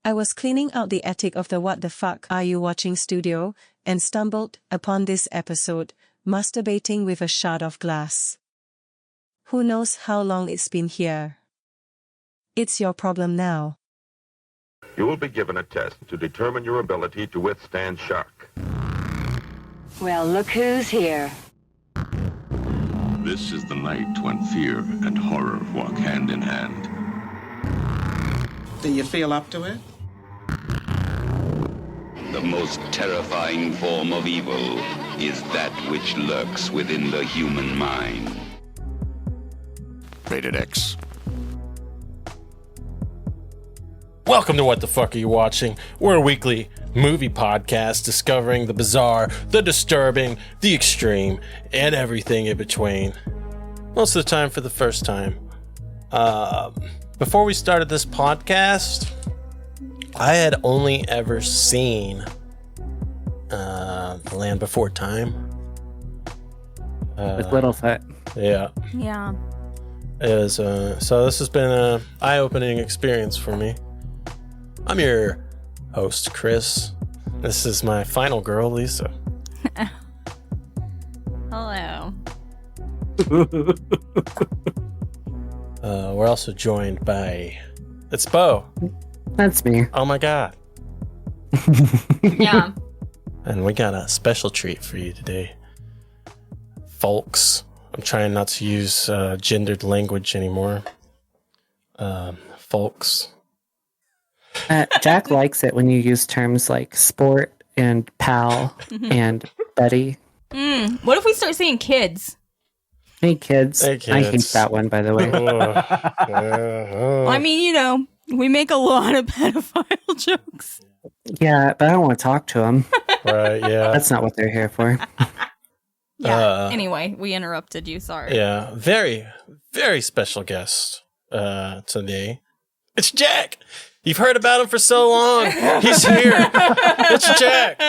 I was cleaning out the attic of the What the Fuck Are You Watching studio, and stumbled upon this episode, masturbating with a shard of glass. Who knows how long it's been here? It's your problem now. You will be given a test to determine your ability to withstand shock. Well, look who's here. This is the night when fear and horror walk hand in hand. Do you feel up to it? The most terrifying form of evil is that which lurks within the human mind. Rated X. Welcome to What the Fuck Are You Watching? We're a weekly movie podcast discovering the bizarre, the disturbing, the extreme, and everything in between. Most of the time for the first time. Before we started this podcast, I had only ever seen The Land Before Time. With Littlefoot. Yeah. Yeah. It was, so this has been an eye-opening experience for me. I'm your host, Chris. This is my final girl, Lisa. Hello. We're also joined by... It's Bo. That's me. Oh my god. Yeah. And we got a special treat for you today. Folks. I'm trying not to use gendered language anymore. Folks. Jack likes it when you use terms like sport and pal and buddy. What if we start saying kids? Hey kids. Hey, kids. I hate that one, by the way. I mean, you know, we make a lot of pedophile jokes. Yeah, but I don't want to talk to them. Right, yeah. That's not what they're here for. Yeah. Anyway, we interrupted you. Sorry. Yeah. Very, very special guest today. It's Jack. You've heard about him for so long. He's here. It's Jack.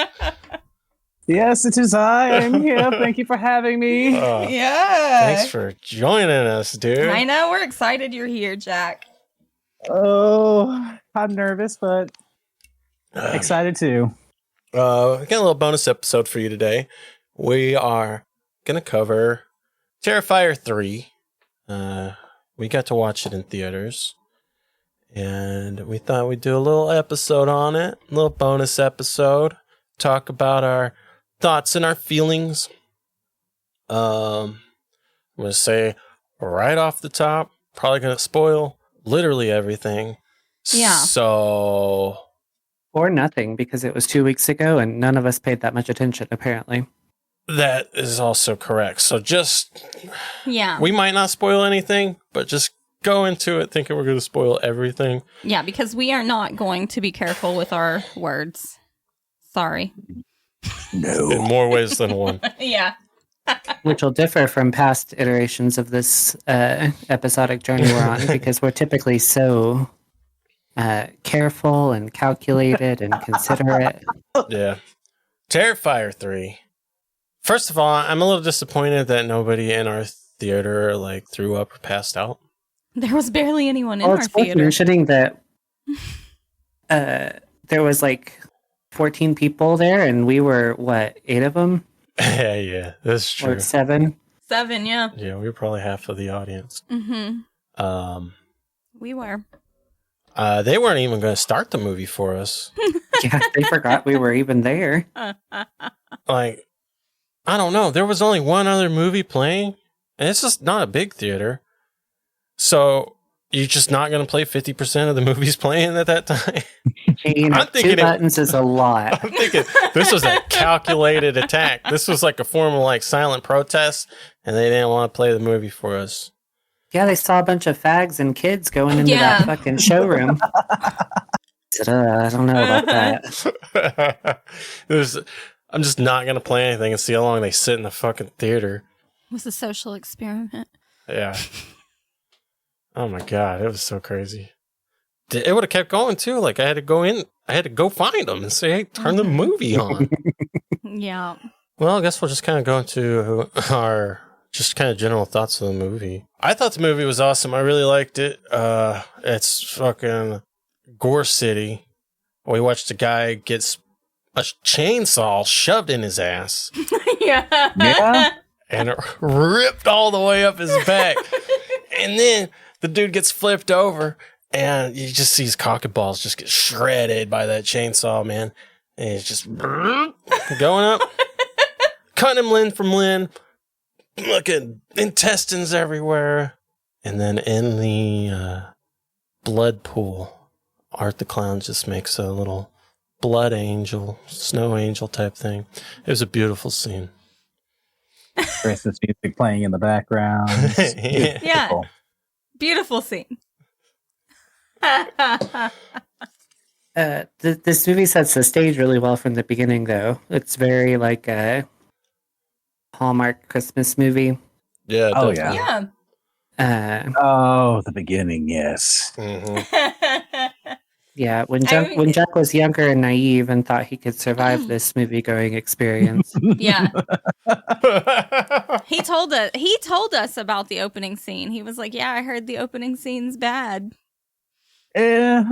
Yes, it is I. I'm here. Thank you for having me. Yeah. Thanks for joining us, dude. I know. We're excited you're here, Jack. Oh, I'm nervous, but excited too. We got a little bonus episode for you today. We are going to cover Terrifier 3. We got to watch it in theaters. And we thought we'd do a little episode on it. A little bonus episode. Talk about our thoughts and our feelings. I'm going to say right off the top, probably going to spoil literally everything. Yeah. So... Or nothing, because it was 2 weeks ago and none of us paid that much attention, apparently. That is also correct. So just... Yeah. We might not spoil anything, but just go into it thinking we're going to spoil everything. Yeah, because we are not going to be careful with our words. Sorry. No. In more ways than one. Yeah. Which will differ from past iterations of this episodic journey we're on, because we're typically so careful and calculated and considerate. Yeah. Terrifier 3. First of all, I'm a little disappointed that nobody in our theater like threw up or passed out. There was barely anyone in our It's worth theater. mentioning that there was like 14 people there, and we were, what, 8 of them? Yeah, that's true. Or 7? 7, yeah. Yeah, we were probably half of the audience. Mm-hmm. We were. They weren't even going to start the movie for us. Yeah, they forgot we were even there. Like, I don't know. There was only one other movie playing, and it's just not a big theater. So you're just not going to play 50% of the movies playing at that time? You know, 2 buttons is a lot. I'm thinking this was a calculated attack. This was like a form of like silent protest, and they didn't want to play the movie for us. Yeah, they saw a bunch of fags and kids going into that fucking showroom. I don't know about that. I'm just not going to play anything and see how long they sit in the fucking theater. It was a social experiment. Yeah. Oh my god, it was so crazy. It would have kept going too. Like I had to go find them and say, "Hey, turn the movie on." Yeah. Well, I guess we'll just kind of go into our just kind of general thoughts of the movie. I thought the movie was awesome. I really liked it. It's fucking Gore City. We watched a guy get a chainsaw shoved in his ass. Yeah. And it ripped all the way up his back. And then the dude gets flipped over, and you just see his cock and balls just get shredded by that chainsaw, man. And he's just going up, cutting him limb from limb, looking intestines everywhere. And then in the blood pool, Art the Clown just makes a little blood angel, snow angel type thing. It was a beautiful scene. Christmas music playing in the background. Yeah. Beautiful scene. This movie sets the stage really well from the beginning, though. It's very like a Hallmark Christmas movie. Yeah. Oh, definitely. Yeah. The beginning, yes. Mm-hmm. Yeah, when Jack was younger and naive and thought he could survive this movie-going experience. Yeah. He told us about the opening scene. He was like, "Yeah, I heard the opening scene's bad." And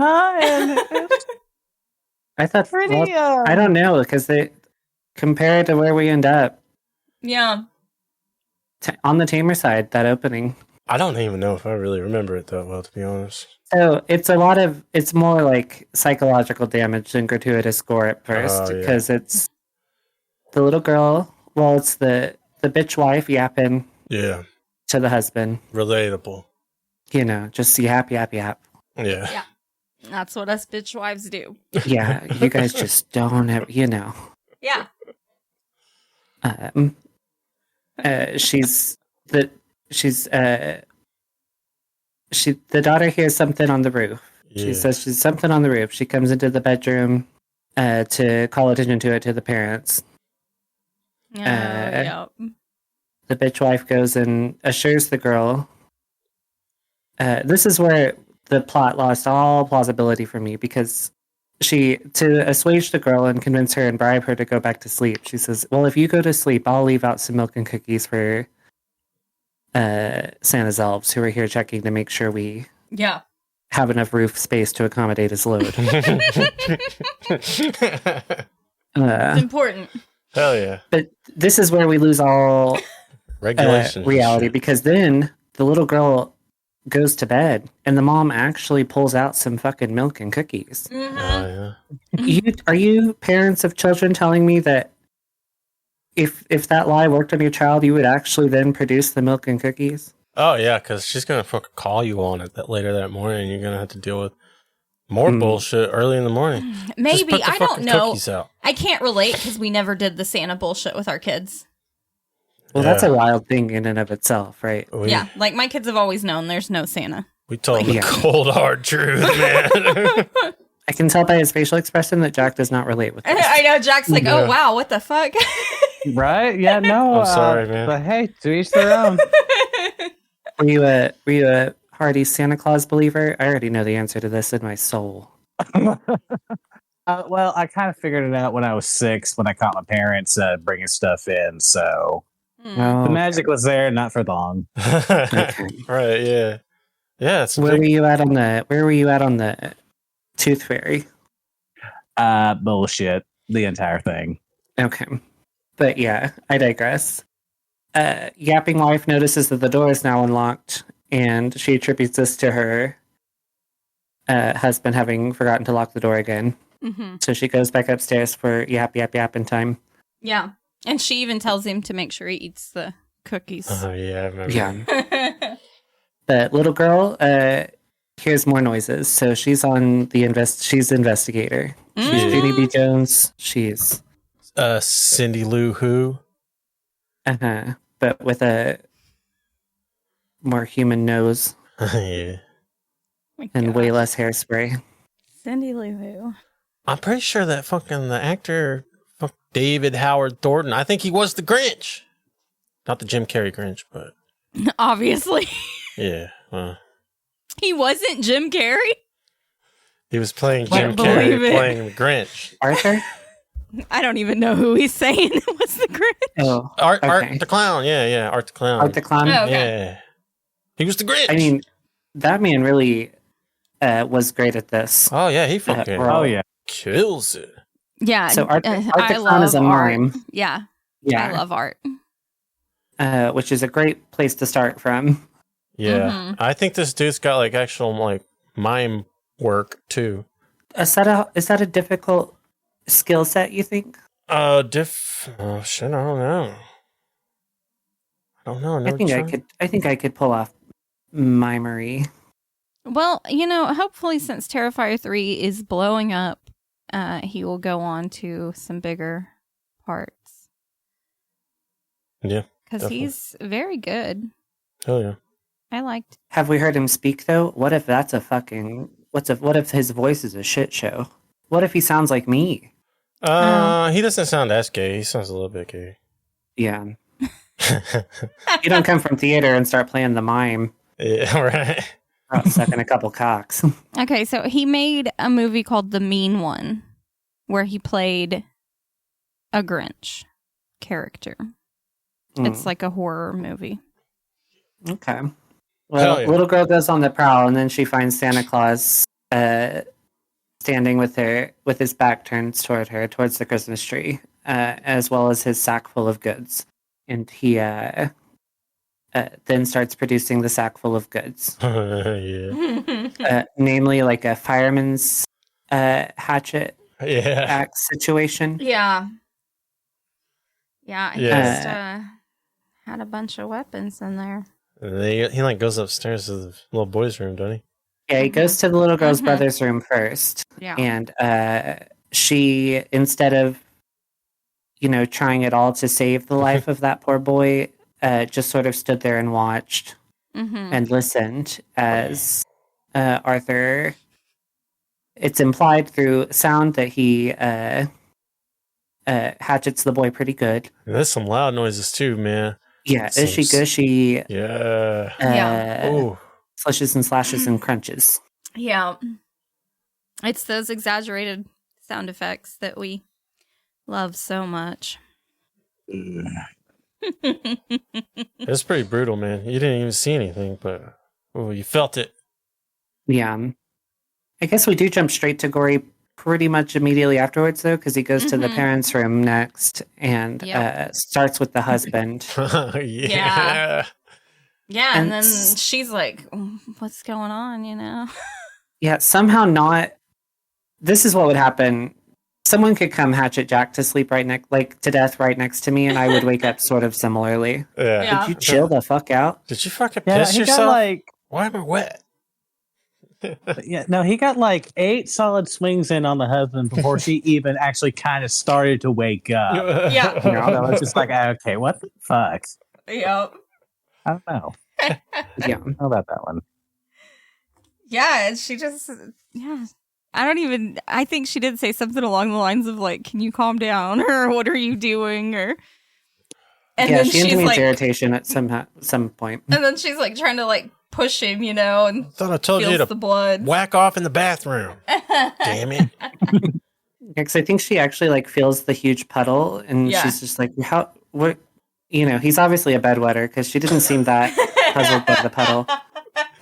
I thought, pretty. I don't know, because they compare it to where we end up Yeah. on the tamer side. That opening. I don't even know if I really remember it that well, to be honest. So it's more like psychological damage than gratuitous gore at first, because it's the little girl. Well, it's the bitch wife yapping. Yeah. To the husband. Relatable. You know, just yap, yap, yap. Yeah. Yeah. That's what us bitch wives do. Yeah, you guys just don't have, you know. Yeah. The daughter hears something on the roof. Yeah. She says she's something on the roof. She comes into the bedroom to call attention to it to the parents. Yeah. The bitch wife goes and assures the girl. This is where the plot lost all plausibility for me, because to assuage the girl and convince her and bribe her to go back to sleep, she says, "Well, if you go to sleep, I'll leave out some milk and cookies for Santa's elves who are here checking to make sure we have enough roof space to accommodate his load." It's important. Hell yeah. But this is where we lose all regulation reality, because then the little girl goes to bed and the mom actually pulls out some fucking milk and cookies. Mm-hmm. Are you parents of children telling me that if that lie worked on your child, you would actually then produce the milk and cookies? Oh yeah, because she's gonna fucking call you on it later that morning. And you're gonna have to deal with more bullshit early in the morning. Maybe, I don't know. Out. I can't relate because we never did the Santa bullshit with our kids. Well, that's a wild thing in and of itself, right? Yeah, like my kids have always known there's no Santa. We told the cold hard truth, man. I can tell by his facial expression that Jack does not relate with this. I know, Jack's like, "Oh wow, what the fuck?" Right? Yeah, no. I'm sorry, man. But hey, to each their own. Were you a hardy Santa Claus believer? I already know the answer to this in my soul. Well, I kind of figured it out when I was 6, when I caught my parents bringing stuff in. So the magic was there, not for long. Right? Yeah. Yeah. Where were you at on the Tooth Fairy? Bullshit. The entire thing. Okay. But yeah, I digress. Yapping wife notices that the door is now unlocked, and she attributes this to her husband having forgotten to lock the door again. Mm-hmm. So she goes back upstairs for yap in time. Yeah, and she even tells him to make sure he eats the cookies. Oh yeah, I remember. Yeah. The little girl hears more noises, so she's on the she's investigator. She's Judy B. Jones. She's Cindy Lou Who. But with a more human nose. Yeah. And way less hairspray. Cindy Lou Who. I'm pretty sure that the actor, David Howard Thornton, I think he was the Grinch. Not the Jim Carrey Grinch, but. Obviously. Yeah. He wasn't Jim Carrey? He was playing Jim Carrey, playing the Grinch. Arthur? I don't even know who he's saying was the Grinch. Oh, Art the Clown. Yeah. Art the Clown. Art the Clown? Oh, okay. Yeah. He was the Grinch. I mean, that man really was great at this. Oh, yeah. He fucking kills it. Yeah. So Arctic I Clown love is a art. mime. Yeah. Yeah. I love art. Which is a great place to start from. Yeah. I think this dude's got like actual like mime work too. Is that a difficult skill set, you think? Oh shit, I don't know. I think I could pull off mimery. Well, hopefully since Terrifier 3 is blowing up, he will go on to some bigger parts. Yeah. Because he's very good. Oh yeah. I liked. Have we heard him speak though? What if that's what if his voice is a shit show? What if he sounds like me? He doesn't sound as gay. He sounds a little bit gay. Yeah. You don't come from theater and start playing the mime. Yeah, right. Sucking a couple cocks. Okay, so he made a movie called The Mean One, where he played a Grinch character. It's like a horror movie. Okay. Well, little girl goes on the prowl, and then she finds Santa Claus standing with his back turned towards the Christmas tree, as well as his sack full of goods. And he then starts producing the sack full of goods. Namely, like a fireman's hatchet axe situation. Yeah. Yeah, he just had a bunch of weapons in there. He like goes upstairs to the little boy's room, doesn't he? Yeah, he goes to the little girl's brother's room first. Yeah. And she, instead of, trying at all to save the life of that poor boy, just sort of stood there and watched and listened as Arthur, it's implied through sound that he hatchets the boy pretty good. There's some loud noises too, man. Yeah, ishy gushy. Yeah. Slushes and slashes and crunches. Yeah. It's those exaggerated sound effects that we love so much. It's pretty brutal, man. You didn't even see anything, but you felt it. Yeah. I guess we do jump straight to gory pretty much immediately afterwards, though, because he goes to the parents' room next and starts with the husband. Yeah. Yeah, and then she's like, what's going on, Yeah, somehow not. This is what would happen. Someone could come hatchet Jack to sleep to death right next to me, and I would wake up sort of similarly. Yeah. Did you chill the fuck out? Did you fucking piss yourself? Why am I wet? Yeah, no, he got like 8 solid swings in on the husband before she even actually kind of started to wake up. Yeah. That was just like, okay, what the fuck? Yep. I don't know. Yeah. I don't know about that one. Yeah, and she just, I think she did say something along the lines of like, can you calm down? Or what are you doing? And then she she's like, irritation at some point. And then she's like trying to like push him, and thought I told you to the blood. Whack off in the bathroom. Damn it. Because I think she actually like feels the huge puddle, and she's just like, what? He's obviously a bedwetter because she didn't seem that puzzled by the puddle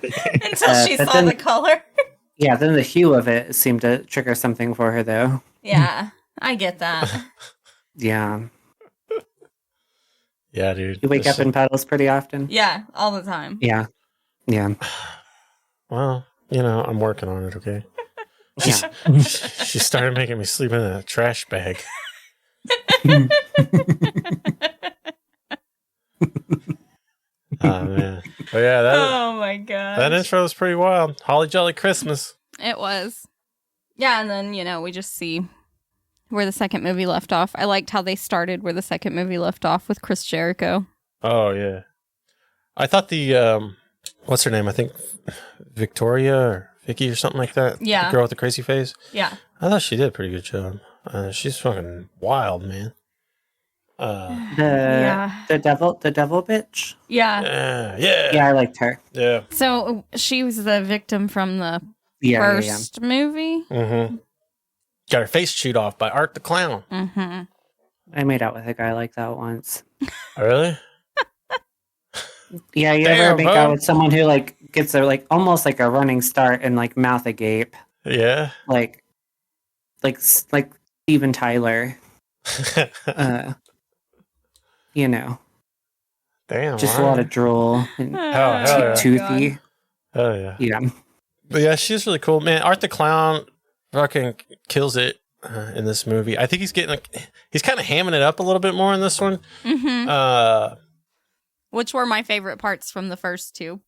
until she saw the color. Yeah, then the hue of it seemed to trigger something for her, though. Yeah, I get that. Yeah. Yeah, dude. You wake up in puddles pretty often? Yeah, all the time. Yeah. Yeah. Well, I'm working on it, okay? She started making me sleep in a trash bag. Oh, man. But yeah, oh my god. That intro was pretty wild. Holly Jolly Christmas. It was. Yeah, and then, we just see where the second movie left off. I liked how they started where the second movie left off with Chris Jericho. Oh, yeah. I thought the, what's her name? I think Victoria or Vicky or something like that. Yeah. The girl with the crazy face. Yeah. I thought she did a pretty good job. She's fucking wild, man. The devil bitch. Yeah. Yeah, I liked her. Yeah. So she was the victim from the first movie. Mm-hmm. Got her face chewed off by Art the Clown. Mm-hmm. I made out with a guy like that once. Really? Yeah, you ever make out with someone who like gets a like almost like a running start and like mouth agape? Yeah. Like like Steven Tyler. You know, Damn, just a lot of drool and toothy. Oh yeah, yeah. But yeah, she's really cool, man. Art the Clown fucking kills it in this movie. I think he's kind of hamming it up a little bit more in this one. Mm-hmm. Which were my favorite parts from the first two.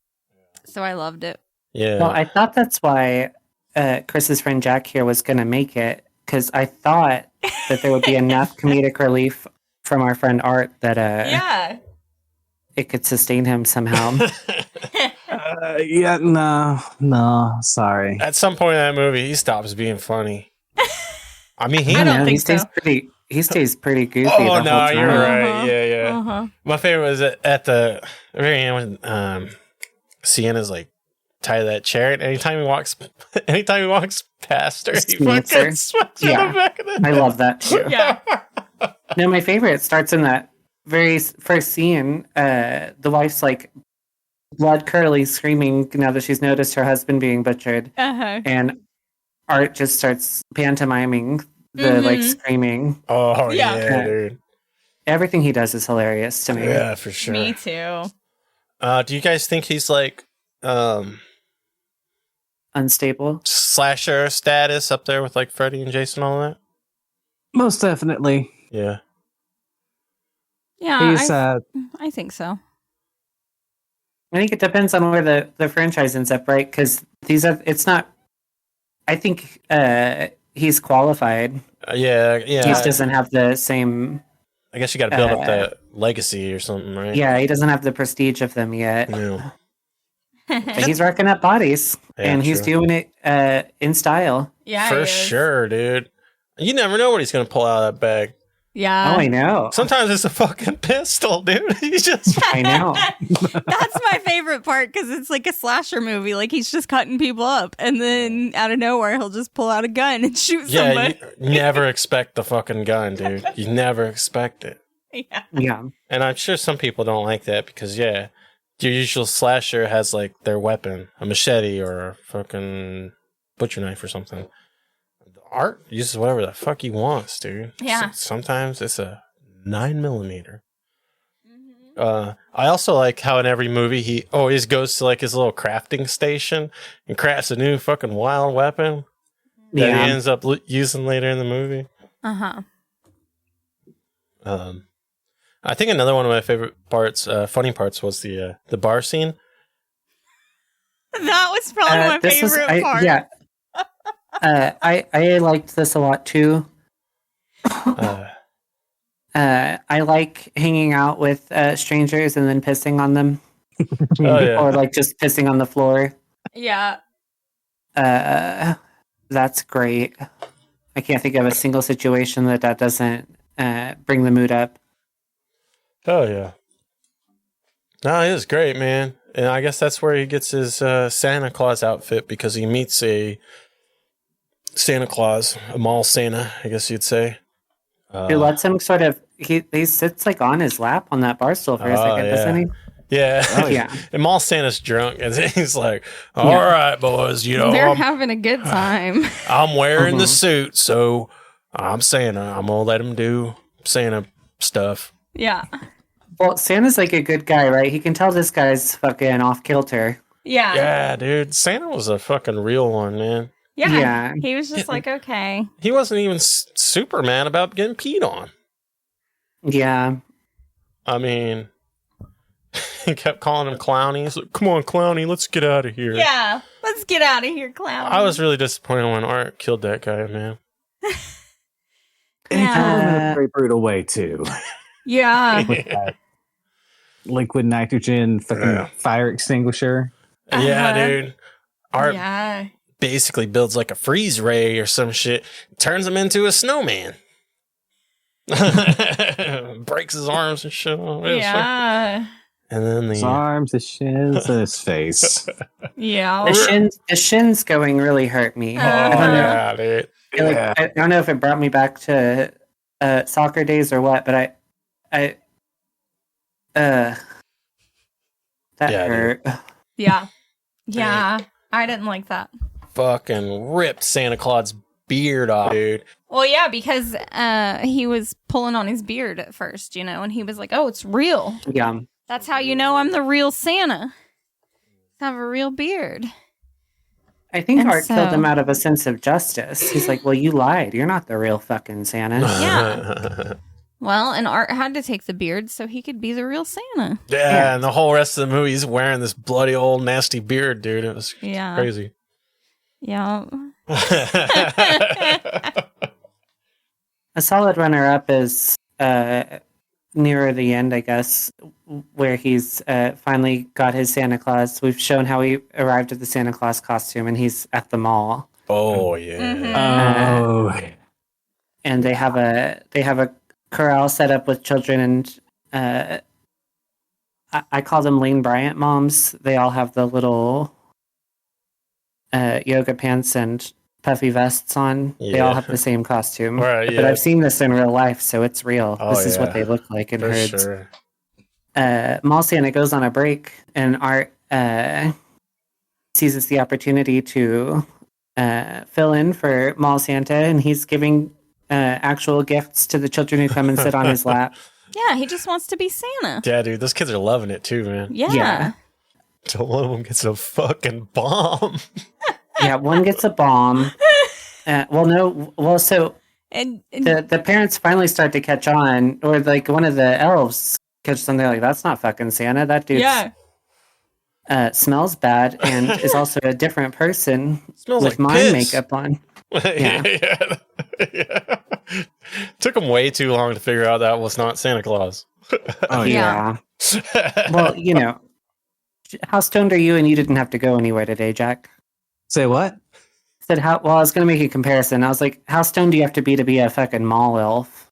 So I loved it. Yeah. Well, I thought that's why Chris's friend Jack here was going to make it, because I thought that there would be enough comedic relief from our friend Art that it could sustain him somehow. Yeah, no, sorry. At some point in that movie, he stops being funny. I mean, I don't think so. He stays pretty goofy. Oh the no, whole time. you're right. Yeah. My favorite was at the very end when Sienna's like tied to that chair, and anytime he walks past her, he fucking smacks her in the back of the head. I love that too. Yeah. No, my favorite starts in that very first scene. The wife's like blood curdling, screaming now that she's noticed her husband being butchered, and Art just starts pantomiming the like screaming. Oh yeah, dude! Everything he does is hilarious to me. Yeah, for sure. Me too. Do you guys think he's like unstable slasher status up there with like Freddy and Jason, all that? Most definitely. Yeah. Yeah, He's, I think so. I think it depends on where the franchise ends up, right? Because it's not. I think he's qualified. Yeah. He just doesn't have the same. I guess you got to build up the legacy or something, right? Yeah, he doesn't have the prestige of them yet. No. But he's racking up bodies, and he's doing it in style. Yeah, for sure, dude. You never know what he's going to pull out of that bag. Yeah. Oh, I know. Sometimes it's a fucking pistol, dude. He's just. I know. That's my favorite part because it's like a slasher movie. Like he's just cutting people up, and then out of nowhere he'll just pull out a gun and shoot somebody. You never expect the fucking gun, dude. You never expect it. Yeah. And I'm sure some people don't like that because your usual slasher has like their weapon, a machete or a fucking butcher knife or something. Art uses whatever the fuck he wants, dude. Yeah. Sometimes it's a 9mm. I also like how in every movie he always goes to like his little crafting station and crafts a new fucking wild weapon that he ends up using later in the movie. I think another one of my favorite parts, funny parts, was the bar scene. That was probably my favorite part. Yeah. I liked this a lot too. I like hanging out with strangers and then pissing on them, or like just pissing on the floor. Yeah. That's great. I can't think of a single situation that doesn't bring the mood up. Oh yeah. No, it is great, man. And I guess that's where he gets his Santa Claus outfit, because he meets a Santa Claus, a mall Santa, I guess you'd say. He lets him sort of, he sits like on his lap on that bar stool for a second, doesn't he? Yeah. Oh, yeah. And mall Santa's drunk, and he's like, all right, boys, they're having a good time. I'm wearing the suit, so I'm Santa. I'm going to let him do Santa stuff. Yeah. Well, Santa's like a good guy, right? He can tell this guy's fucking off kilter. Yeah. Yeah, dude. Santa was a fucking real one, man. Yeah. He was just like, okay. He wasn't even super mad about getting peed on. Yeah. I mean, he kept calling him Clowny. He's like, come on, Clowny, let's get out of here. Yeah. Let's get out of here, Clowny. I was really disappointed when Art killed that guy, man. In a very brutal way, too. Yeah. Liquid nitrogen fucking fire extinguisher. Yeah, dude. Art basically builds like a freeze ray or some shit, turns him into a snowman. Breaks his arms and shit. Yeah. And then his arms, his shins, and his face. Yeah. The shins going really hurt me. I don't know. Dude. I don't know if it brought me back to soccer days or what, but that hurt. Dude. Yeah. Yeah. I didn't like that. Fucking ripped Santa Claus beard off, dude. Well, yeah, because he was pulling on his beard at first, and he was like, "Oh, it's real." Yeah. That's how you know I'm the real Santa. I have a real beard. I think And Art killed so- him out of a sense of justice. He's like, well, you lied. You're not the real fucking Santa. Yeah. Well, and Art had to take the beard so he could be the real Santa. Yeah, and the whole rest of the movie, he's wearing this bloody old nasty beard, dude. It was Yeah. crazy. Yeah. A solid runner-up is nearer the end, I guess, where he's finally got his Santa Claus. We've shown how he arrived at the Santa Claus costume, and he's at the mall. Oh yeah. Oh. And they have a corral set up with children, and I call them Lane Bryant moms. They all have the little yoga pants and puffy vests on. They all have the same costume. Right, But yeah. I've seen this in real life, so it's real. Oh, This is what yeah. they look like in For herds. sure. Mall Santa goes on a break, and Art seizes the opportunity to fill in for Mall Santa, and he's giving actual gifts to the children who come and sit on his lap. Yeah, he just wants to be Santa. Yeah, dude, those kids are loving it too, man. Yeah. So one of them gets a fucking bomb. Yeah, one gets a bomb. So And the parents finally start to catch on, or like one of the elves catch something like, that's not fucking Santa. That dude smells bad and is also a different person Smells with like mime piss. makeup on. Yeah. Yeah. Took them way too long to figure out that was not Santa Claus. Oh Yeah. yeah. Well, how stoned are you? And you didn't have to go anywhere today, Jack. Say what? Said how? Well, I was going to make a comparison. I was like, how stoned do you have to be a fucking mall elf?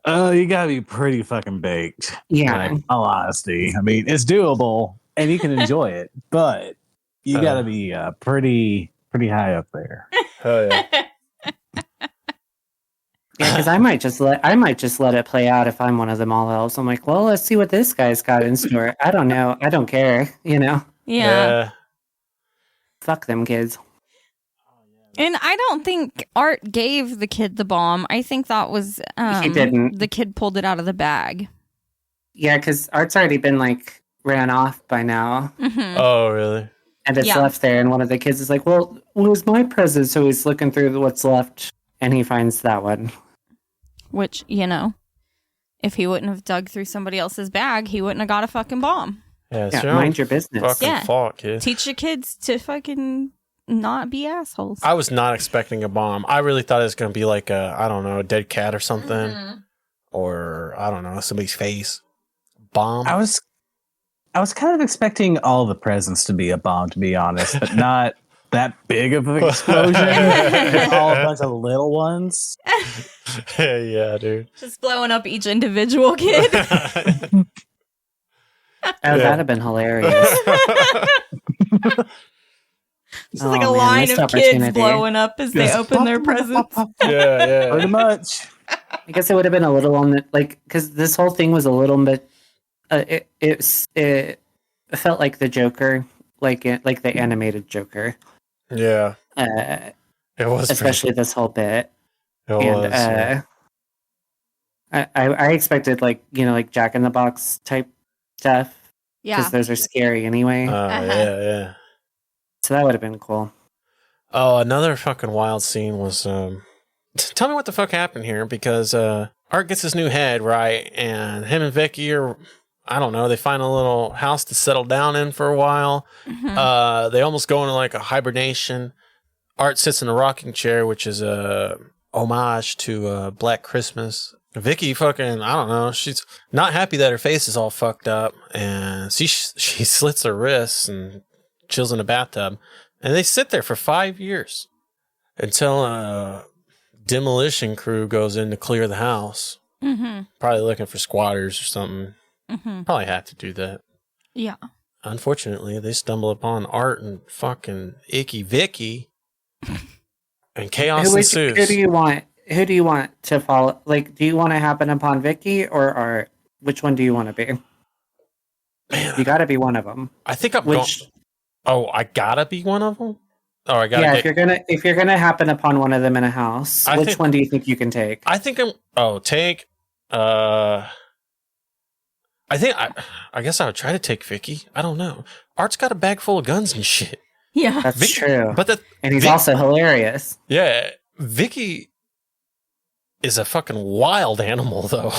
Oh, you gotta be pretty fucking baked. Yeah. In all honesty. I mean, it's doable and you can enjoy it, but you gotta be pretty high up there. Oh yeah. Yeah, because I might just let it play out if I'm one of the mall elves. I'm like, well, let's see what this guy's got in store. I don't know. I don't care. Yeah. Fuck them kids. And I don't think Art gave the kid the bomb. I think that was He didn't. the kid pulled it out of the bag. Yeah, because Art's already been like ran off by now, Mhm. Oh really? and it's Yeah. left there. And one of the kids is like, well, what was my present? So he's looking through what's left, and he finds that one. Which, if he wouldn't have dug through somebody else's bag, he wouldn't have got a fucking bomb. Yeah, it's Yeah, your own mind your business. fucking Yeah. fault, kid. Teach your kids to fucking not be assholes. I was not expecting a bomb. I really thought it was going to be like a dead cat or something. Mhm. Or, I don't know, somebody's face. Bomb. I was kind of expecting all the presents to be a bomb, to be honest, but not that big of an explosion. It's all a bunch of little ones. Yeah, dude. Just blowing up each individual kid. Oh, that'd have been hilarious. Just like a Oh, man, line missed of kids opportunity. blowing up as they Just open their presents. Yeah, Pretty yeah. much. I guess it would have been a little on the because this whole thing was a little bit. It felt like the Joker, like the animated Joker, Yeah. It was especially this whole bit. pretty, it was, yeah. I expected like Jack in the Box type stuff because Yeah. those are scary anyway. Yeah, yeah. So that would have been cool. Oh, another fucking wild scene was tell me what the fuck happened here, because Art gets his new head, right? And him and Vicky are, I don't know, they find a little house to settle down in for a while. Mhm. They almost go into like a hibernation. Art sits in a rocking chair, which is a homage to Black Christmas. Vicky fucking, I don't know, she's not happy that her face is all fucked up, and she slits her wrists and chills in a bathtub. And they sit there for 5 years until a demolition crew goes in to clear the house. Mhm. Probably looking for squatters or something. Mhm. Probably have to do that. Yeah. Unfortunately, they stumble upon Art and fucking Icky Vicky, and chaos ensues. Who do you want to follow? Like, do you want to happen upon Vicky or Art? Which one do you want to be? Man, You got to be one of them. I think I'm Which going. Oh, I gotta be one of them. Oh, I gotta Yeah, get. if you're gonna happen upon one of them in a house, which one do you think you can take? I think I'm. Oh, take. I guess I would try to take Vicky. I don't know. Art's got a bag full of guns and shit. Yeah, That's true. But and he's also hilarious. Yeah, Vicky is a fucking wild animal, though.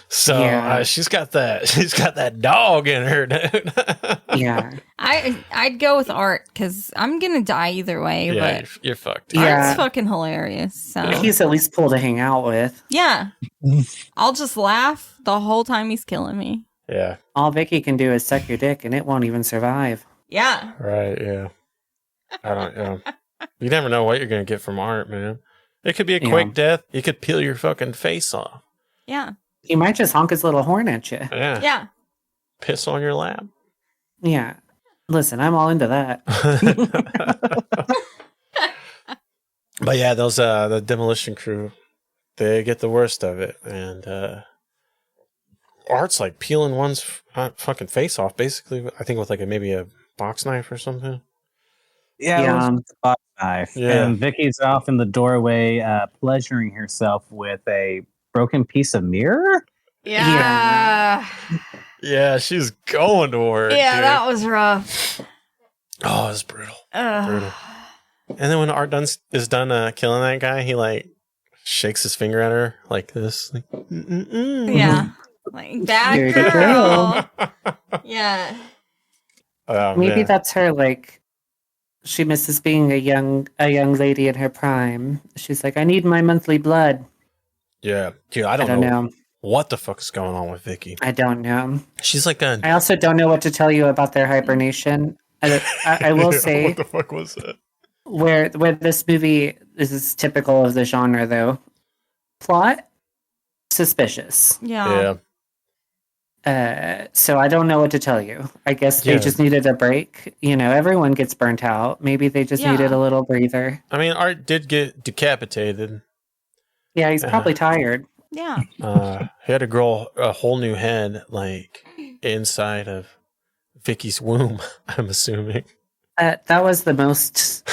So she's got that dog in her, dude. Yeah, I'd go with Art because I'm gonna die either way. Yeah, but you're fucked. Art's fucking hilarious. So he's at least cool to hang out with. Yeah, I'll just laugh the whole time he's killing me. Yeah. All Vicky can do is suck your dick, and it won't even survive. Yeah. Right. Yeah. I don't know. You never know what you're gonna get from Art, man. It could be a quick death. You could peel your fucking face off. Yeah. He might just honk his little horn at you. Yeah. Yeah. Piss on your lap. Yeah. Listen, I'm all into that. But yeah, those the demolition crew, they get the worst of it, and Art's like peeling one's fucking face off, basically. I think with like maybe a box knife or something. Yeah, it was a box knife. Yeah. And Vicky's off in the doorway, pleasuring herself with a broken piece of mirror. Yeah. Yeah, she's going to work. Yeah, dude. that was rough. Oh, it's brutal. Brutal. And then when Art is done killing that guy, he like shakes his finger at her like this. Like, Yeah. Like that You're the girl. Yeah. Oh, Maybe man. that's her, like, she misses being a young lady in her prime. She's like, I need my monthly blood. Yeah. Dude, I don't know what the fuck is going on with Vicky. I don't know. She's like I also don't know what to tell you about their hibernation. I will say, what the fuck was that? where this movie is typical of the genre, though. Plot, suspicious. Yeah. So I don't know what to tell you. I guess they just needed a break. You know, everyone gets burnt out. Maybe they just needed a little breather. I mean, Art did get decapitated. Yeah, he's probably tired. Yeah. He had to grow a whole new head, like, inside of Vicky's womb, I'm assuming. That was the most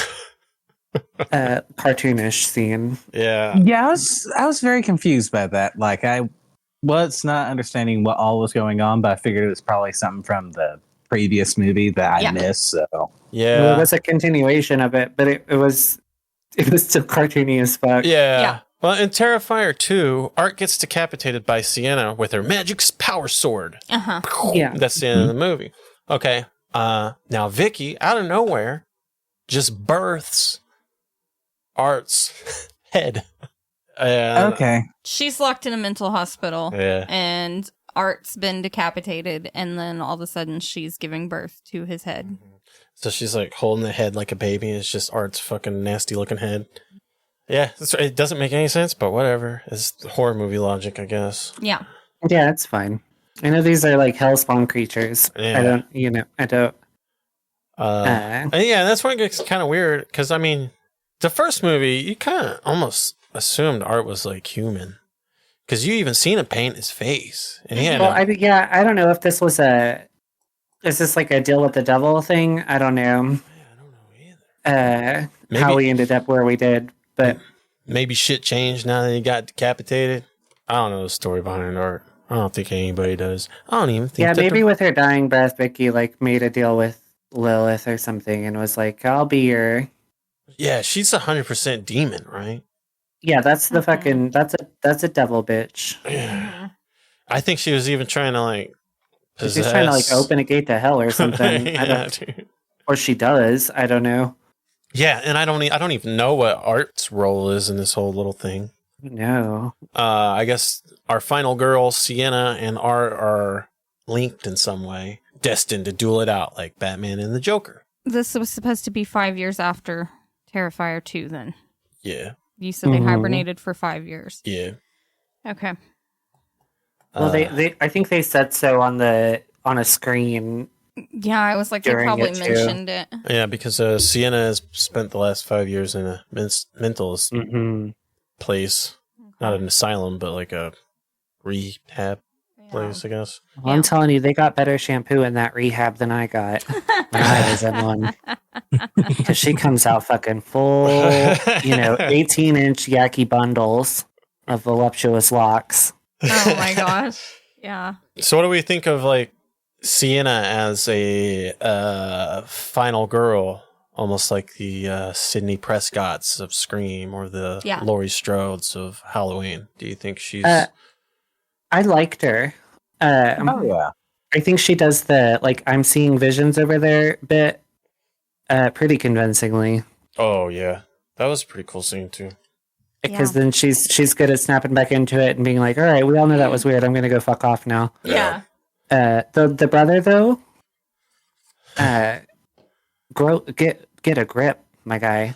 cartoonish scene. Yeah. Yeah, I was very confused by that. Like, I was not understanding what all was going on, but I figured it was probably something from the previous movie that I missed. So yeah, well, it was a continuation of it, but it was still cartoony as fuck. Yeah. Well, in Terrifier 2, Art gets decapitated by Sienna with her magic power sword. Yeah. That's the end of the movie. Okay. Now Vicky, out of nowhere, just births Art's head. Okay. She's locked in a mental hospital. Yeah. And Art's been decapitated, and then all of a sudden she's giving birth to his head. So she's like holding the head like a baby. It's just Art's fucking nasty looking head. Yeah, it doesn't make any sense, but whatever. It's horror movie logic, I guess. Yeah. Yeah, it's fine. I know these are like hellspawn creatures. Yeah. I don't. And yeah, that's why it gets kind of weird, because, I mean, the first movie, you kind of almost assumed Art was like human, because you even seen him paint his face. And he had I don't know if this was is this like a deal with the devil thing? I don't know. I don't know either. How we ended up where we did, but maybe shit changed now that he got decapitated. I don't know the story behind Art. I don't think anybody does. I don't even think. Yeah, maybe with her dying breath, Vicky like made a deal with Lilith or something, and was like, "I'll be your." Yeah, she's 100% demon, right? Yeah, that's the fucking that's a devil bitch. Yeah. I think she was even trying to like possess. She's trying to like open a gate to hell or something. Dude. Or she does. I don't know. Yeah, and I don't even know what Art's role is in this whole little thing. No. I guess our final girl, Sienna, and Art are linked in some way, destined to duel it out like Batman and the Joker. This was supposed to be 5 years after Terrifier 2, then. Yeah. You said they hibernated for 5 years. Yeah. Okay. Well, they I think they said so on a screen. Yeah, I was like, they probably mentioned it. Yeah, because Sienna has spent the last 5 years in a mental place. Not an asylum, but like a rehab. place, I guess. Well, I'm telling you, they got better shampoo in that rehab than I got when I was in one. Because she comes out fucking full, 18-inch yaki bundles of voluptuous locks. Oh my gosh. Yeah. So what do we think of like Sienna as a final girl? Almost like the Sidney Prescotts of Scream or the Laurie Strodes of Halloween. Do you think she's... I liked her. Oh, yeah. I think she does the, like, I'm seeing visions over there bit pretty convincingly. Oh, yeah. That was a pretty cool scene, too. Because then she's good at snapping back into it and being like, all right, we all know that was weird. I'm going to go fuck off now. Yeah. The brother, though, get a grip, my guy.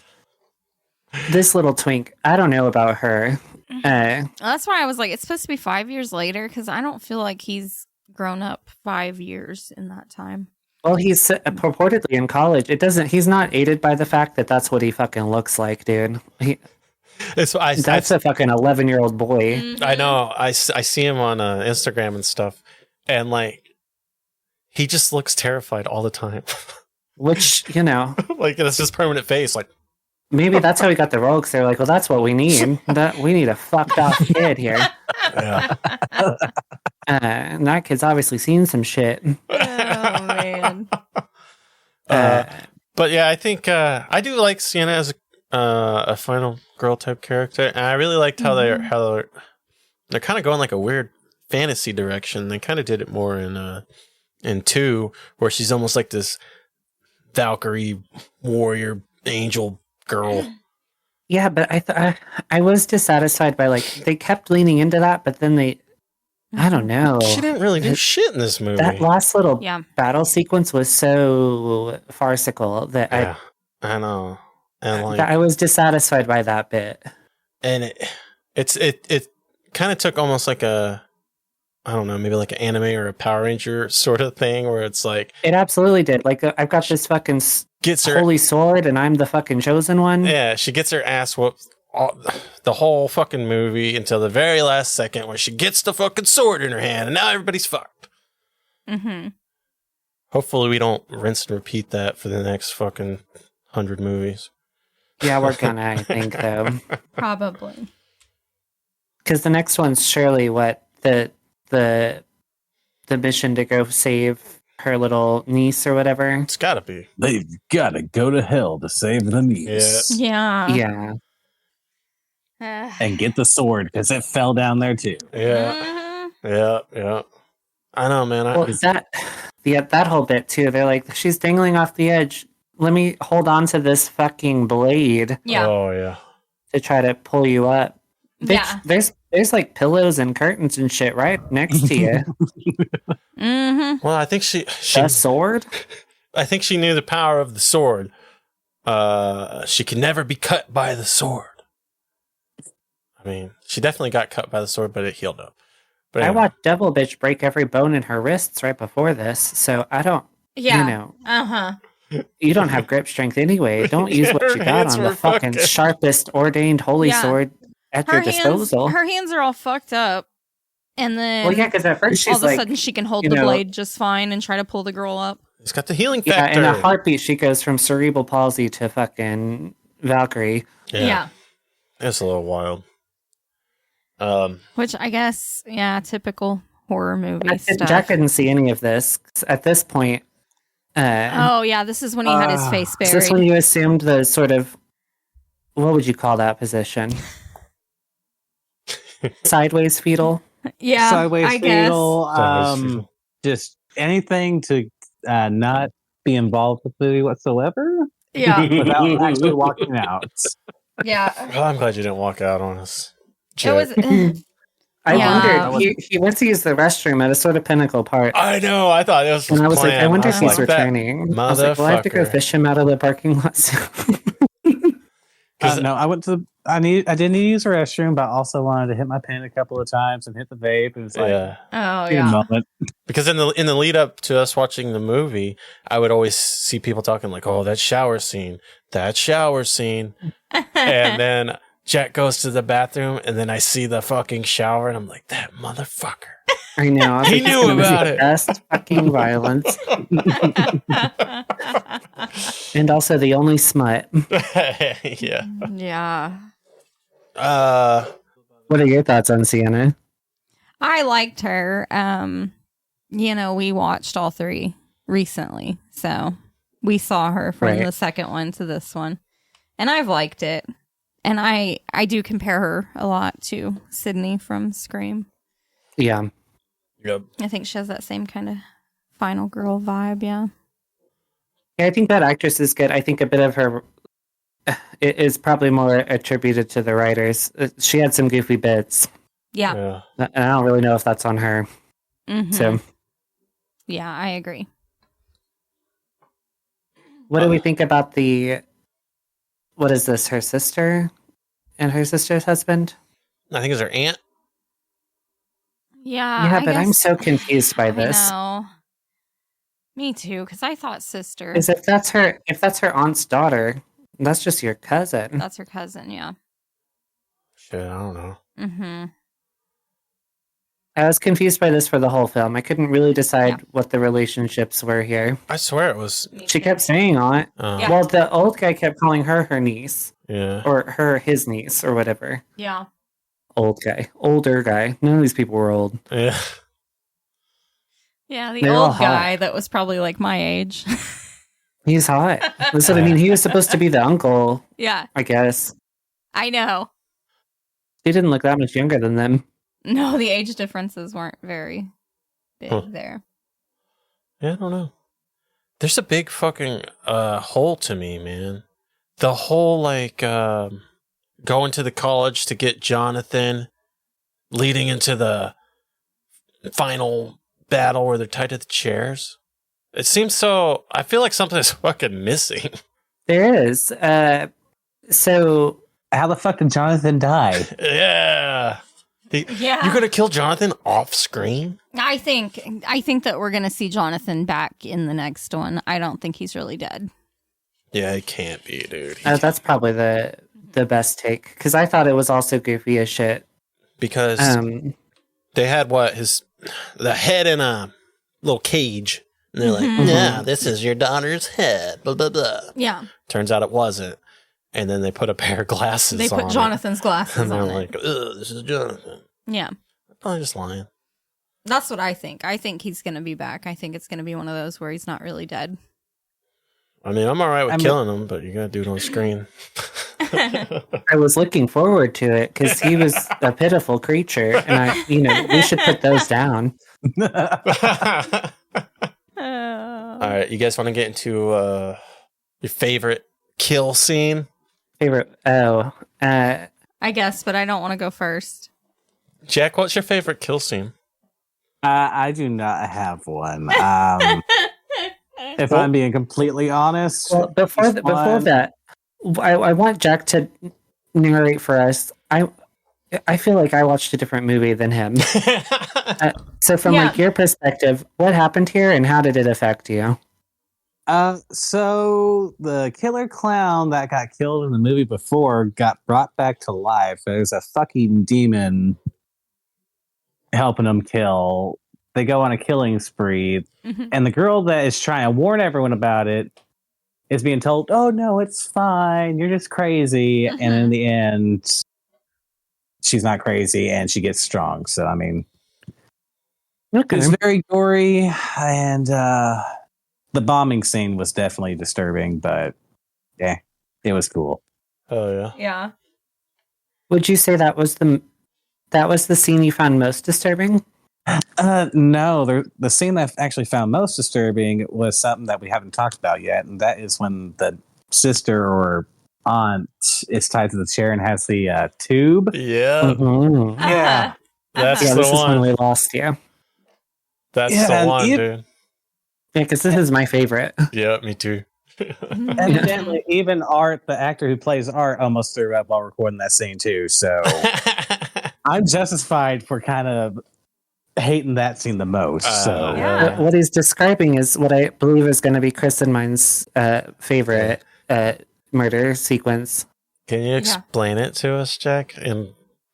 This little twink, I don't know about her. That's why I was like, it's supposed to be 5 years later, because I don't feel like he's grown up 5 years in that time. Well, he's purportedly in college. He's not aided by the fact that that's what he fucking looks like, dude. That's a fucking 11-year-old boy. Mm-hmm. I know. I see him on Instagram and stuff, and like, he just looks terrified all the time. Which, like, it's his permanent face, like... Maybe that's how he got the role, because they're like, well, that's what we need. We need a fucked off kid here. Yeah. And that kid's obviously seen some shit. Oh, man. But yeah, I think I do like Sienna as a final girl type character, and I really liked how they're kind of going like a weird fantasy direction. They kind of did it more in 2, where she's almost like this Valkyrie warrior angel girl. Yeah, but I was dissatisfied by, like, they kept leaning into that, but then I don't know. She didn't really do shit in this movie. That last little battle sequence was so farcical that I know. And like, I was dissatisfied by that bit. And it kind of took almost like a, I don't know, maybe like an anime or a Power Ranger sort of thing, where it's like... It absolutely did. Like, I've got this fucking holy sword, and I'm the fucking chosen one. Yeah, she gets her ass whooped the whole fucking movie until the very last second, where she gets the fucking sword in her hand, and now everybody's fucked. Mm-hmm. Hopefully we don't rinse and repeat that for the next fucking 100 movies. Yeah, we're gonna, I think, though. Probably. Because the next one's surely what the mission to go save her little niece or whatever. It's gotta be. They've gotta go to hell to save the niece. Yeah. And get the sword, because it fell down there too. Yeah. Yeah. I know, man. That whole bit too. They're like, she's dangling off the edge. Let me hold on to this fucking blade. Yeah. Oh yeah. To try to pull you up. Yeah. There's like pillows and curtains and shit right next to you. Mm-hmm. Well, I think she the sword. I think she knew the power of the sword. She can never be cut by the sword. I mean, she definitely got cut by the sword, but it healed up. But anyway. I watched Devil Bitch break every bone in her wrists right before this, so I don't. Yeah. You don't have grip strength anyway. Don't use what you got on the fucking sharpest ordained holy sword at your disposal. Her hands are all fucked up. And then because at first she's all of a sudden she can hold the blade just fine and try to pull the girl up. It's got the healing factor. Yeah, in a heartbeat she goes from cerebral palsy to fucking Valkyrie. Yeah. It's a little wild. Which I guess, typical horror movie stuff. Jack didn't see any of this. At this point, this is when he had his face buried. Is this when you assumed the sort of, what would you call that position? Sideways fetal? Yeah, sideways I fetal. Just anything to not be involved with the movie whatsoever. Yeah. Without actually walking out. Yeah. Well, I'm glad you didn't walk out on us. It was... I wondered. He went to use the restroom at a sort of pinnacle part. I know. I thought it was. And I was like, I wonder if he's like, returning. I was like, well, I have to go fish him out of the parking lot soon. No, I went to. I didn't need to use the restroom, but I also wanted to hit my pen a couple of times and hit the vape. And it's like, moment. Because in the lead up to us watching the movie, I would always see people talking like, "Oh, that shower scene," and then Jack goes to the bathroom, and then I see the fucking shower, and I'm like, that motherfucker. I know. He knew about it. Best fucking violence. And also the only smut. Yeah. Yeah. What are your thoughts on Sienna? I liked her. We watched all three recently, so we saw her from the second one to this one, and I've liked it. And I do compare her a lot to Sydney from Scream. Yeah. Yep. I think she has that same kind of final girl vibe. Yeah. Yeah, I think that actress is good. I think a bit of her is probably more attributed to the writers. She had some goofy bits. Yeah. And I don't really know if that's on her. Mm-hmm. So, yeah, I agree. what do we think about what is this, her sister and her sister's husband? I think it's her aunt. Yeah. Yeah, but I'm so confused by this. I know. Me too, because I thought sister. Is if that's her aunt's daughter, that's just your cousin. That's her cousin, yeah. Shit, I don't know. Mm-hmm. I was confused by this for the whole film. I couldn't really decide what the relationships were here. I swear it was. She kept saying on it. Yeah. Well, the old guy kept calling her niece. Yeah. Or his niece, or whatever. Yeah. Older guy. None of these people were old. Yeah. Yeah, the They're all old guy hot. that was probably like my age. He's hot. That's what I mean. He was supposed to be the uncle. Yeah. I guess. I know. He didn't look that much younger than them. No, the age differences weren't very big there. Yeah, I don't know. There's a big fucking hole to me, man. The whole going to the college to get Jonathan, leading into the final battle where they're tied to the chairs. It seems so. I feel like something is fucking missing. There is. So how the fuck did Jonathan die? Yeah. Yeah. You're gonna kill Jonathan off screen? I think that we're gonna see Jonathan back in the next one. I don't think he's really dead. Yeah, it can't be, dude. that's probably the best take, because I thought it was also goofy as shit. Because they had the head in a little cage, and they're like, "Yeah, this is your daughter's head." Blah blah blah. Yeah. Turns out it wasn't, and then they put a pair of glasses. They put Jonathan's glasses and they're on like, "Ugh, this is Jonathan." Yeah. They're probably just lying. That's what I think. I think he's gonna be back. I think it's gonna be one of those where he's not really dead. I mean, I'm all right with killing him, but you gotta do it on screen. I was looking forward to it because he was a pitiful creature, and we should put those down. All right, you guys want to get into your favorite kill scene? I guess, but I don't want to go first. Jack, what's your favorite kill scene? I do not have one. If I'm being completely honest. Well, before that, I want Jack to narrate for us. I feel like I watched a different movie than him. So from your perspective, what happened here and how did it affect you? So the killer clown that got killed in the movie before got brought back to life. There's a fucking demon helping him kill. They go on a killing spree. Mm-hmm. And the girl that is trying to warn everyone about it is being told, "Oh no, it's fine. You're just crazy." Mm-hmm. And in the end, she's not crazy and she gets strong. So, I mean, it's very gory. And the bombing scene was definitely disturbing, but yeah, it was cool. Oh, yeah. Yeah. Would you say that was the scene you found most disturbing? No, the scene that I actually found most disturbing was something that we haven't talked about yet, and that is when the sister or aunt is tied to the chair and has the tube. Yeah. Mm-hmm. Yeah. That's the this one. Is when we lost you. That's the one, dude. Yeah, because this is my favorite. Yeah, me too. Evidently, even Art, the actor who plays Art, almost threw up while recording that scene too. So I'm justified for kind of hating that scene the most. What he's describing is what I believe is going to be Chris and mine's favorite murder sequence. Can you explain it to us, Jack, in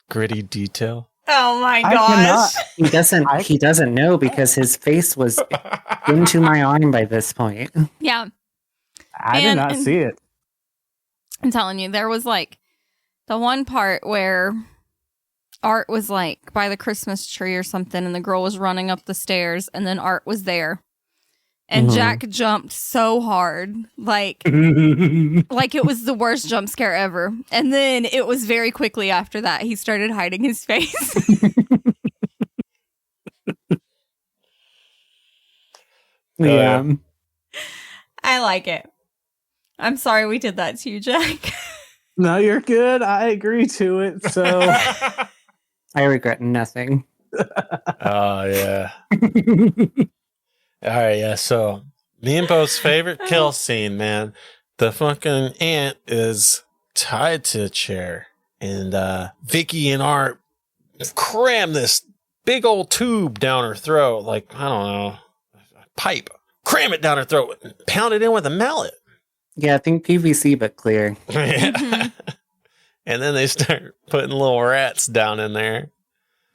gritty detail? Oh my I gosh. cannot. He doesn't know because his face was into my arm by this point. Yeah. I did not see it. I'm telling you, there was like the one part where Art was like by the Christmas tree or something, and the girl was running up the stairs, and then Art was there. And Jack jumped so hard, like it was the worst jump scare ever. And then it was very quickly after that he started hiding his face. Yeah. I like it. I'm sorry we did that to you, Jack. No, you're good. I agree to it. So I regret nothing. Oh, yeah. All right, yeah, so me and Bo's favorite kill scene, man. The fucking ant is tied to a chair, and Vicky and Art cram this big old tube down her throat, like, I don't know, a pipe. Cram it down her throat, and pound it in with a mallet. Yeah, I think PVC, but clear. And then they start putting little rats down in there.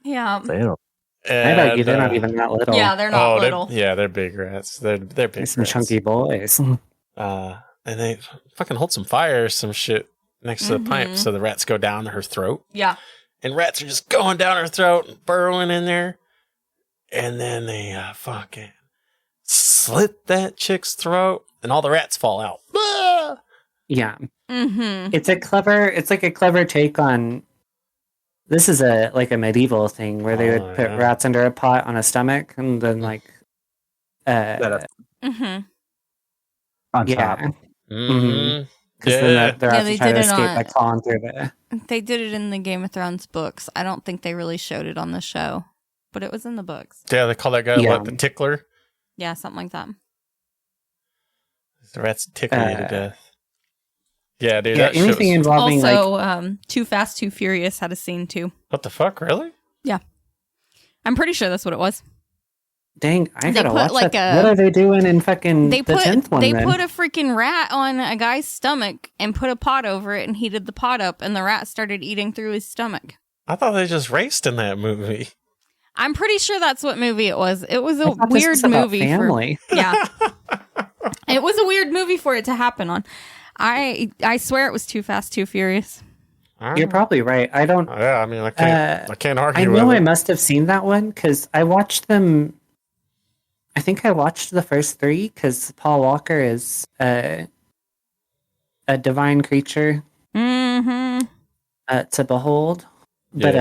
Yeah. I'd argue they're not even that little. Yeah, they're not little. They're big rats. They're big They're some rats. chunky boys. And they fucking hold some fire or some shit next to the pipe, so the rats go down her throat. Yeah. And rats are just going down her throat and burrowing in there. And then they fucking slit that chick's throat, and all the rats fall out. Yeah. Mm-hmm. It's like a clever take on. This is a medieval thing where they would put rats under a pot on a stomach and then on yeah. top. Because then the rats they would try did to it escape on- by clawing through the. They did it in the Game of Thrones books. I don't think they really showed it on the show, but it was in the books. Yeah, they call that guy what, the tickler? Yeah, something like that. The rats tickle you to death. Yeah, dude. Yeah, That anything shows... involving Also, Too Fast, Too Furious had a scene too. What the fuck, really? Yeah. I'm pretty sure that's what it was. Dang, I gotta put, watch like, that. What are they doing in fucking the 10th one? They then? put a freaking rat on a guy's stomach and put a pot over it and heated the pot up, and the rat started eating through his stomach. I thought they just raced in that movie. I'm pretty sure that's what movie it was. It was a I thought this weird was about movie. family. Yeah. It was a weird movie for it to happen on. I swear it was Too Fast, Too Furious. You're probably right. I don't. Yeah, I mean, I can't argue. I know with I it. must have seen that one because I watched them. I think I watched the first three because Paul Walker is a divine creature to behold. But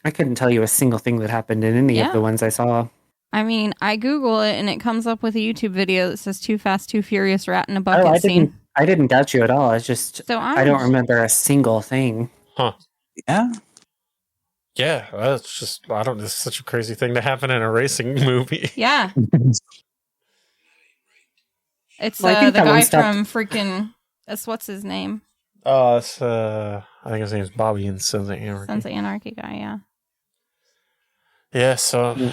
I couldn't tell you a single thing that happened in any of the ones I saw. I mean, I Google it and it comes up with a YouTube video that says Too Fast, Too Furious rat in a bucket scene. I didn't doubt you at all. It's just I don't remember a single thing. Huh. Yeah. Yeah, well, it's just, I don't know, it's such a crazy thing to happen in a racing movie. Yeah. It's Well, the guy from freaking, what's his name? Oh, it's, I think his name's Bobby in Sons of Anarchy. Sons of Anarchy guy, yeah. Yeah, so,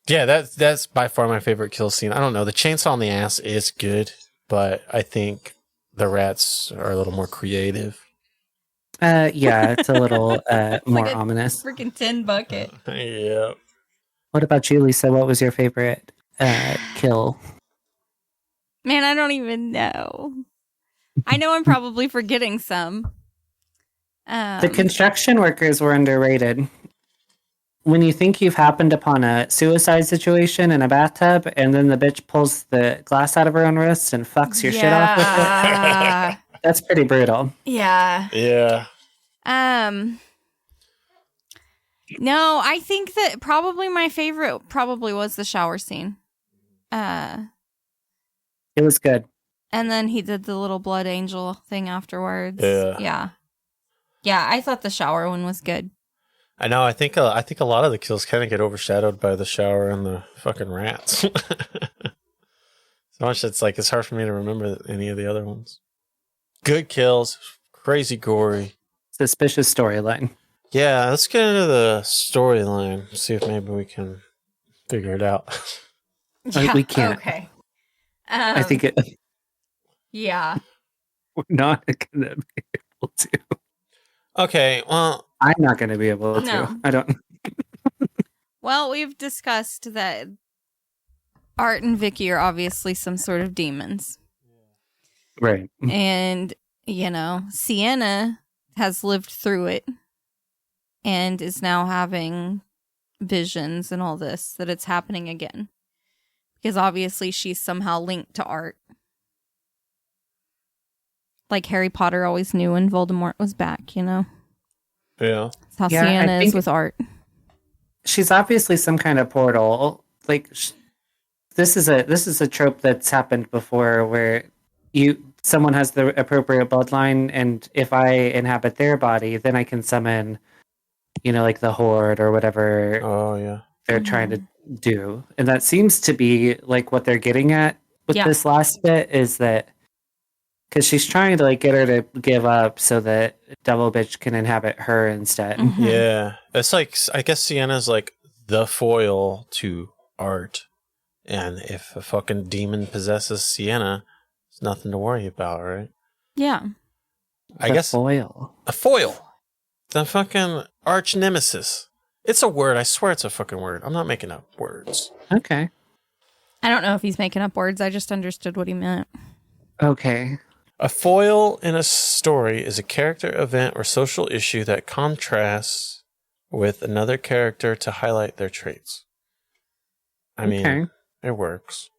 yeah, that's by far my favorite kill scene. I don't know, the chainsaw in the ass is good, but I think the rats are a little more creative. Yeah, it's a little more like a ominous. Freaking tin bucket. Yeah. What about you, Lisa? What was your favorite kill? Man, I don't even know. I know I'm probably forgetting some. The construction workers were underrated. When you think you've happened upon a suicide situation in a bathtub, and then the bitch pulls the glass out of her own wrist and fucks your shit off with it, that's pretty brutal. Yeah. Yeah. No, I think that probably my favorite was the shower scene. It was good. And then he did the little blood angel thing afterwards. Yeah. Yeah, I thought the shower one was good. I know. I think a lot of the kills kind of get overshadowed by the shower and the fucking rats. So much it's hard for me to remember any of the other ones. Good kills, crazy gory, suspicious storyline. Yeah, let's get into the storyline. See if maybe we can figure it out. Yeah, we can't. Okay. I think it. Yeah. We're not gonna be able to. Okay, well, I'm not gonna be able to. No. I don't. Well, we've discussed that Art and Vicky are obviously some sort of demons. Right. And, Sienna has lived through it and is now having visions and all this, that it's happening again. Because obviously she's somehow linked to Art. Like Harry Potter always knew when Voldemort was back, Yeah. That's how Yeah, Sienna I is think- with Art. She's obviously some kind of portal. Like this is a trope that's happened before, where someone has the appropriate bloodline, and if I inhabit their body, then I can summon, like the Horde or whatever Oh, yeah. they're trying to do. And that seems to be like what they're getting at with this last bit, is that because she's trying to like get her to give up so that Devil Bitch can inhabit her instead. Mm-hmm. Yeah. It's like, I guess Sienna's like the foil to Art. And if a fucking demon possesses Sienna, it's nothing to worry about, right? Yeah. I guess foil. A foil. The fucking arch nemesis. It's a word. I swear it's a fucking word. I'm not making up words. Okay. I don't know if he's making up words. I just understood what he meant. Okay. A foil in a story is a character, event, or social issue that contrasts with another character to highlight their traits. I mean, it works.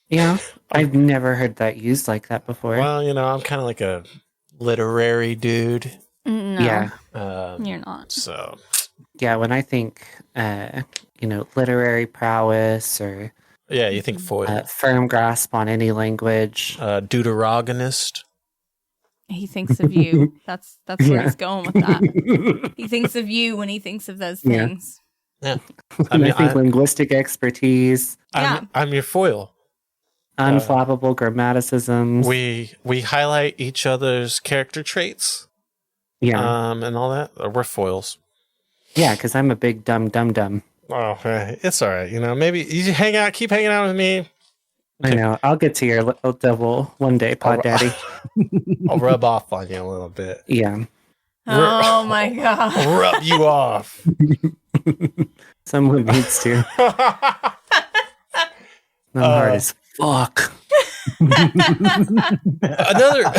Yeah. I've never heard that used like that before. Well, I'm kind of like a literary dude. No. Yeah. You're not. So. Yeah, when I think, literary prowess or... Yeah, you think foil. Firm grasp on any language. Deuteragonist. He thinks of you. That's where he's going with that. He thinks of you when he thinks of those things. Yeah. I think linguistic expertise. I'm your foil. Unflappable grammaticisms. We highlight each other's character traits. Yeah. And all that. We're foils. Yeah, because I'm a big dumb. Oh, it's all right. Maybe you keep hanging out with me. I know. I'll get to your little devil one day, Pod Daddy. I'll rub off on you a little bit. Yeah. Oh my god. I'll rub you off. Someone needs to. I'm hard as fuck. Another.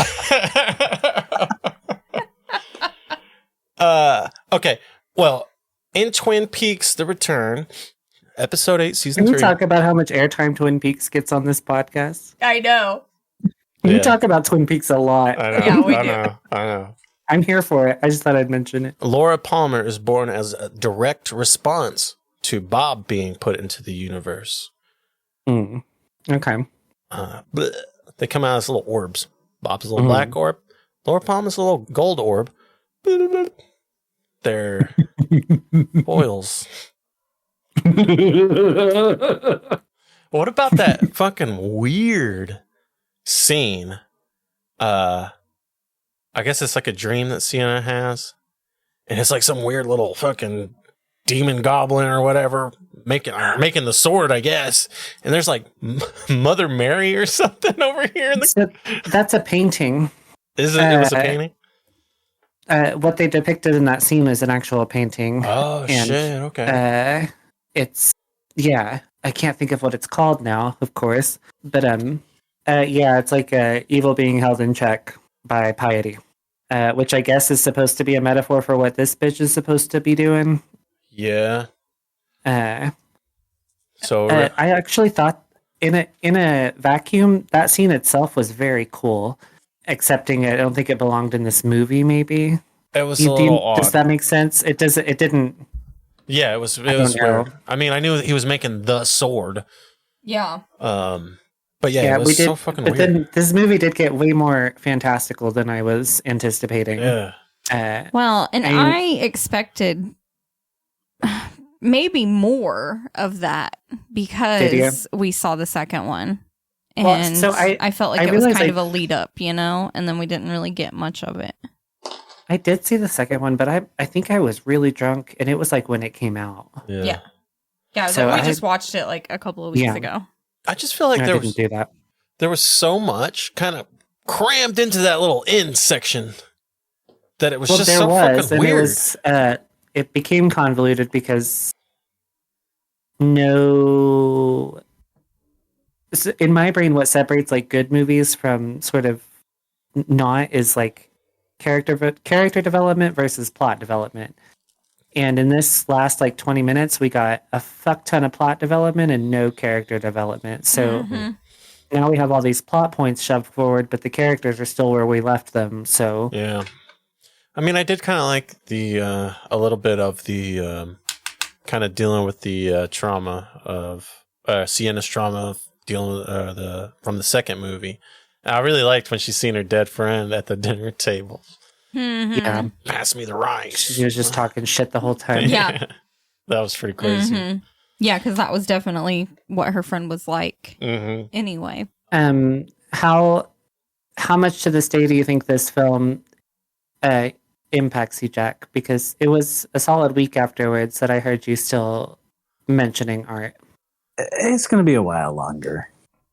Okay. Well, in Twin Peaks: The Return, episode 8, season 3. Can we talk about how much airtime Twin Peaks gets on this podcast? I know. We talk about Twin Peaks a lot. I know. Yeah, we I do. know. I know. I'm here for it. I just thought I'd mention it. Laura Palmer is born as a direct response to Bob being put into the universe. Okay. They come out as little orbs. Bob's a little black orb. Laura Palmer's a little gold orb. They're foils. What about that fucking weird scene? I guess it's like a dream that Sienna has. And it's like some weird little fucking demon goblin or whatever making the sword, I guess. And there's like Mother Mary or something over here. That's a painting. Is it? It was a painting? What they depicted in that scene is an actual painting. Oh, shit. Okay. I can't think of what it's called now, of course. But it's like evil being held in check by piety, which I guess is supposed to be a metaphor for what this bitch is supposed to be doing. Yeah. I actually thought in a vacuum that scene itself was very cool. Accepting it, I don't think it belonged in this movie. Maybe it was a little odd. Does that make sense? It doesn't. It didn't. Yeah, it was weird. I mean, I knew he was making the sword. Yeah. But yeah, it was so fucking weird. Then this movie did get way more fantastical than I was anticipating. Yeah. I expected maybe more of that because we saw the second one. And I felt like it was kind of a lead up, and then we didn't really get much of it. I did see the second one, but I think I was really drunk, and it was like when it came out. Yeah. So we just watched it like a couple of weeks ago. I just feel like there was so crammed into that little end section that it was just there so was, fucking and weird. It became convoluted because in my brain, what separates like good movies from sort of not is like character development versus plot development. And in this last like 20 minutes, we got a fuck ton of plot development and no character development. So now we have all these plot points shoved forward, but the characters are still where we left them. So yeah, I mean, I did kind of like the a little bit of the kind of dealing with the trauma of Sienna's trauma of dealing with from the second movie. I really liked when she seen her dead friend at the dinner table. yeah, Pass me the rice. she was just talking shit the whole time. Yeah. That was pretty crazy. Yeah, because that was definitely what her friend was like anyway. How much to this day do you think this film impacts you, Jack? Because it was a solid week afterwards that I heard you still mentioning art. It's going to be a while longer.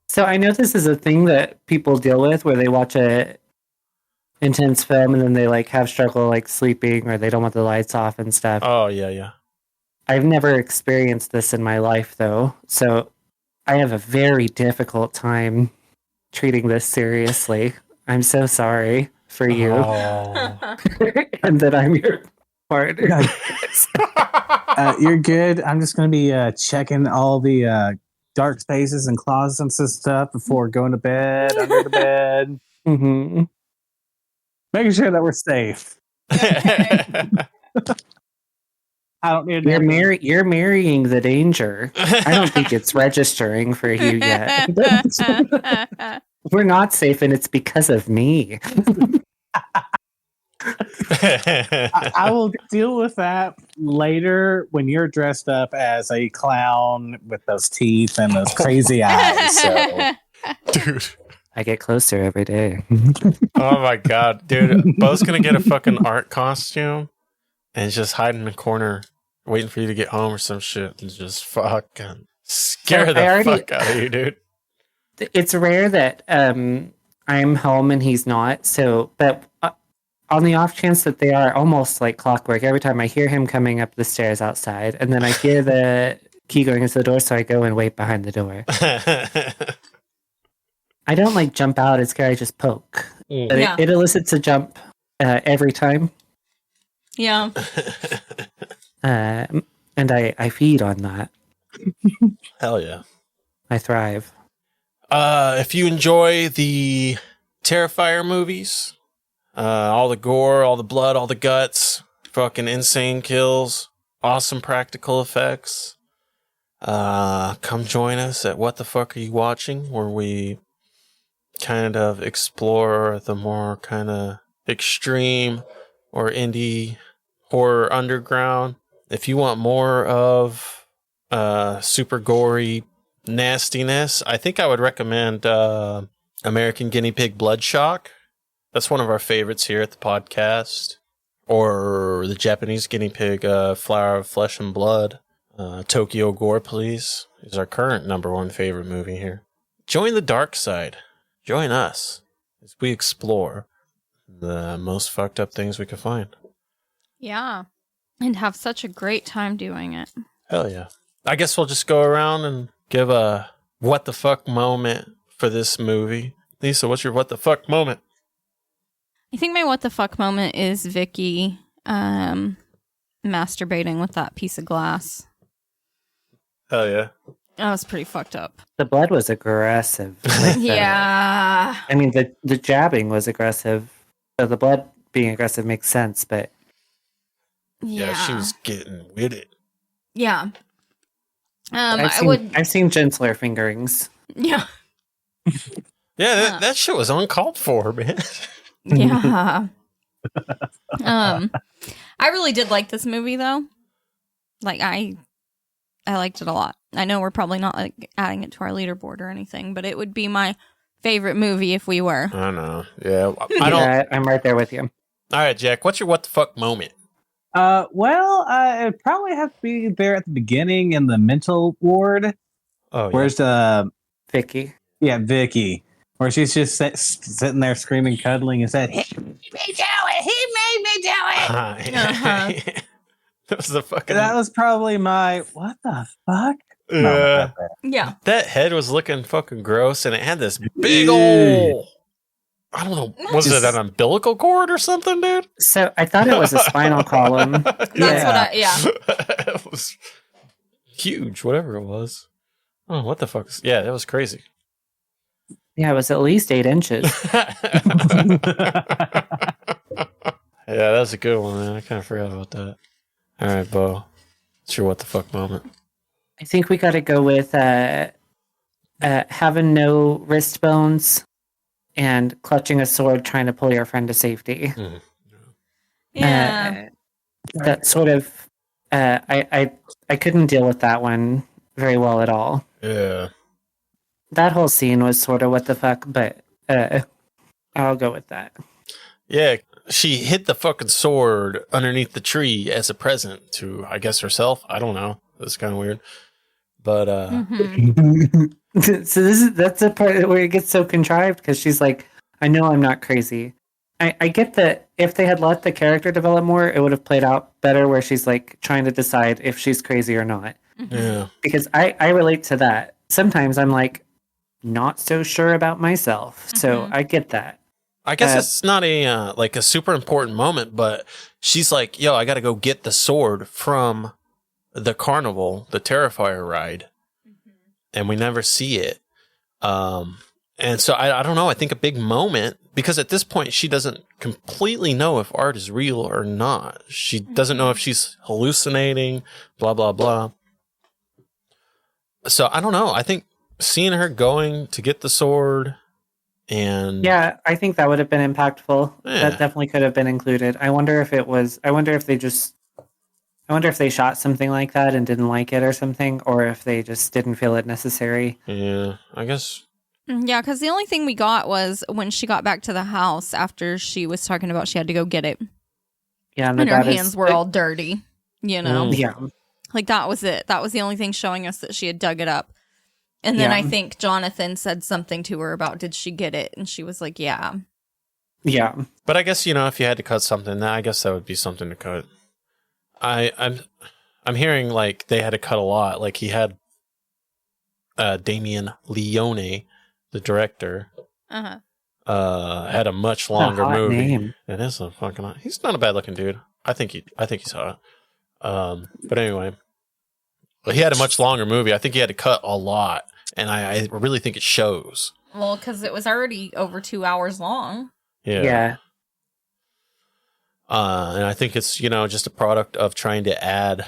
So I know this is a thing that people deal with where they watch a intense film and then they like have struggle like sleeping or they don't want the lights off and stuff. Oh yeah. I've never experienced this in my life though, so I have a very difficult time treating this seriously. I'm so sorry for you. And that I'm your partner. You're good. I'm just going to be checking all the dark spaces and closets and stuff before going to bed, under the bed. Mm-hmm. Making sure that we're safe. I don't need to. You're marrying the danger. I don't think it's registering for you yet. We're not safe, and it's because of me. I will deal with that later when you're dressed up as a clown with those teeth and those crazy eyes. So. Dude. I get closer every day. Oh my god, dude. Bo's gonna get a fucking art costume and just hide in the corner waiting for you to get home or some shit and just fucking scare the fuck out of you, dude. It's rare that I'm home and he's not. So, but on the off chance that they are almost like clockwork, every time I hear him coming up the stairs outside and then I hear the key going into the door, so I go and wait behind the door. I don't like jump out. It's scary. I just poke. But it elicits a jump every time. Yeah. And I feed on that. Hell yeah. I thrive. If you enjoy the Terrifier movies, all the gore, all the blood, all the guts, fucking insane kills, awesome practical effects, come join us at What the Fuck Are You Watching, where we kind of explore the more kind of extreme or indie horror underground. If you want more of super gory nastiness, I think I would recommend American Guinea Pig Bloodshock. That's one of our favorites here at the podcast. Or the Japanese Guinea Pig Flower of Flesh and Blood. Tokyo Gore Police is our current number one favorite movie here. Join the dark side. Join us as we explore the most fucked up things we can find. Yeah. And have such a great time doing it. Hell yeah. I guess we'll just go around and give a what the fuck moment for this movie. Lisa, what's your what the fuck moment? I think my what the fuck moment is Vicky masturbating with that piece of glass. Hell yeah. That was pretty fucked up. The blood was aggressive. Yeah. I mean, the jabbing was aggressive. So the blood being aggressive makes sense, but... Yeah, she was getting with it. Yeah. I've seen gentler fingerings. Yeah. Yeah, that shit was uncalled for, man. Yeah. I really did like this movie, though. Like, I liked it a lot. I know we're probably not like adding it to our leaderboard or anything, but it would be my favorite movie if we were. I know. Yeah. I'm right there with you. All right, Jack, what's your what the fuck moment? Well, it'd probably have to be there at the beginning in the mental ward. Oh, yeah. Where's Vicky? Yeah, Vicky. Where she's just sitting there screaming, cuddling, and said, "He made me do it. He made me do it." That was the fucking. That was probably my what the fuck. Yeah. Yeah. That head was looking fucking gross, and it had this big old. I don't know. Was it an umbilical cord or something, dude? So I thought it was a spinal column. That's what It was huge, whatever it was. Oh, what the fuck? Yeah, that was crazy. Yeah, it was at least 8 inches. Yeah, that's a good one, man. I kind of forgot about that. All right, Bo. It's your what the fuck moment. I think we got to go with having no wrist bones and clutching a sword trying to pull your friend to safety. Yeah. That sort of... I couldn't deal with that one very well at all. Yeah. That whole scene was sort of what the fuck, but I'll go with that. Yeah, she hid the fucking sword underneath the tree as a present to, I guess, herself. I don't know. It was kind of weird. But, So that's the part where it gets so contrived, because she's like, I know I'm not crazy. I get that if they had let the character develop more, it would have played out better, where she's like trying to decide if she's crazy or not. Yeah. Because I relate to that. Sometimes I'm like, not so sure about myself. So I get that. I guess it's not a like a super important moment, but she's like, yo, I got to go get the sword from the carnival, the Terrifier ride. And we never see it. And so I don't know. I think a big moment, because at this point she doesn't completely know if art is real or not. She doesn't know if she's hallucinating, blah, blah, blah. So I don't know. I think seeing her going to get the sword and... Yeah, I think that would have been impactful. Yeah. That definitely could have been included. I wonder if they shot something like that and didn't like it or something, or if they just didn't feel it necessary. Yeah, I guess. Yeah, because the only thing we got was when she got back to the house after she was talking about she had to go get it. Yeah, and her hands were all dirty, you know? Yeah. Like, that was it. That was the only thing showing us that she had dug it up. And then I think Jonathan said something to her about, did she get it? And she was like, yeah. Yeah. But I guess, if you had to cut something, I guess that would be something to cut. I'm hearing like they had to cut a lot. Like he had Damien Leone, the director, had a much longer movie. Name. It is a fucking. He's not a bad looking dude. I think he's hot. But anyway, he had a much longer movie. I think he had to cut a lot, and I really think it shows. Well, because it was already over 2 hours long. Yeah. And I think it's, just a product of trying to add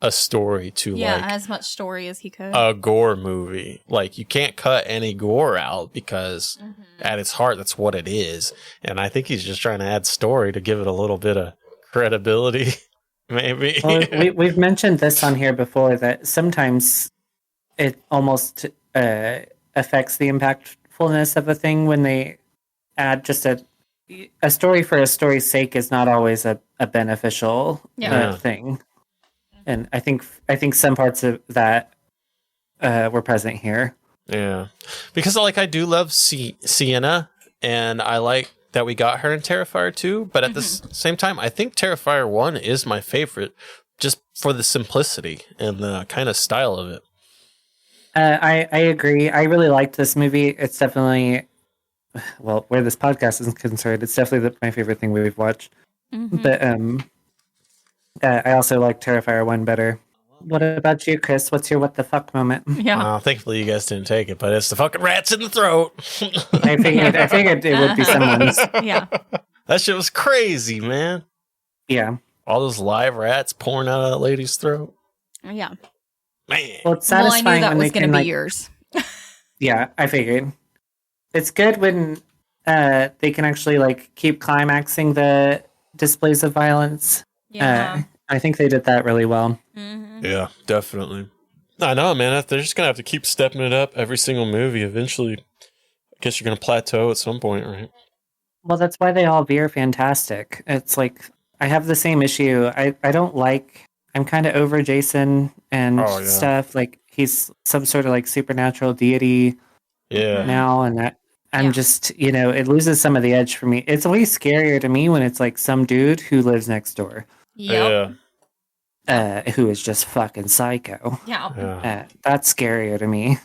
a story to as much story as he could. A gore movie. Like, you can't cut any gore out because at its heart, that's what it is. And I think he's just trying to add story to give it a little bit of credibility, maybe. Well, we've mentioned this on here before, that sometimes it almost affects the impactfulness of a thing when they add just a story for a story's sake is not always a beneficial thing. And I think some parts of that were present here. Yeah. Because I do love Sienna, and I like that we got her in Terrifier 2, but at the same time, I think Terrifier 1 is my favorite just for the simplicity and the kind of style of it. I agree. I really liked this movie. It's definitely... Well, where this podcast is concerned, it's definitely my favorite thing we've watched. But I also like Terrifier 1 better. What about you, Chris? What's your what the fuck moment? Yeah. Thankfully, you guys didn't take it, but it's the fucking rats in the throat. I figured it would be someone's. Yeah. That shit was crazy, man. Yeah. All those live rats pouring out of that lady's throat. Yeah. Man. Well, it's I satisfying knew that when was they going to can, be yours. Yeah, I figured. It's good when they can actually keep climaxing the displays of violence. Yeah. I think they did that really well. Yeah, definitely. I know, man. They're just going to have to keep stepping it up every single movie. Eventually, I guess you're going to plateau at some point, right? Well, that's why they all veer fantastic. It's like, I have the same issue. I don't like... I'm kind of over Jason and stuff. Like, he's some sort of supernatural deity now, and that I'm just, it loses some of the edge for me. It's always scarier to me when it's like some dude who lives next door. Yep. Who is just fucking psycho. Yeah. That's scarier to me.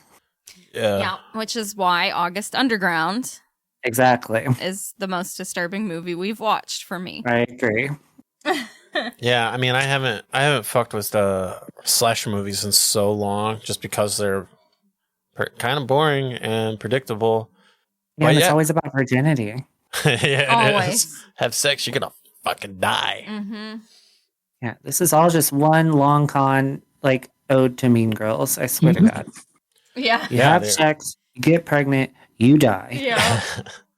Yeah. Which is why August Underground Exactly. is the most disturbing movie we've watched for me. I agree. Yeah, I mean, I haven't fucked with the slasher movies in so long, just because they're kind of boring and predictable. Yeah, it's always about virginity. Yeah, always. Have sex, you're gonna fucking die. Mm-hmm. Yeah, this is all just one long con, like, ode to Mean Girls, I swear to God. Yeah. You have sex, you get pregnant, you die. Yeah.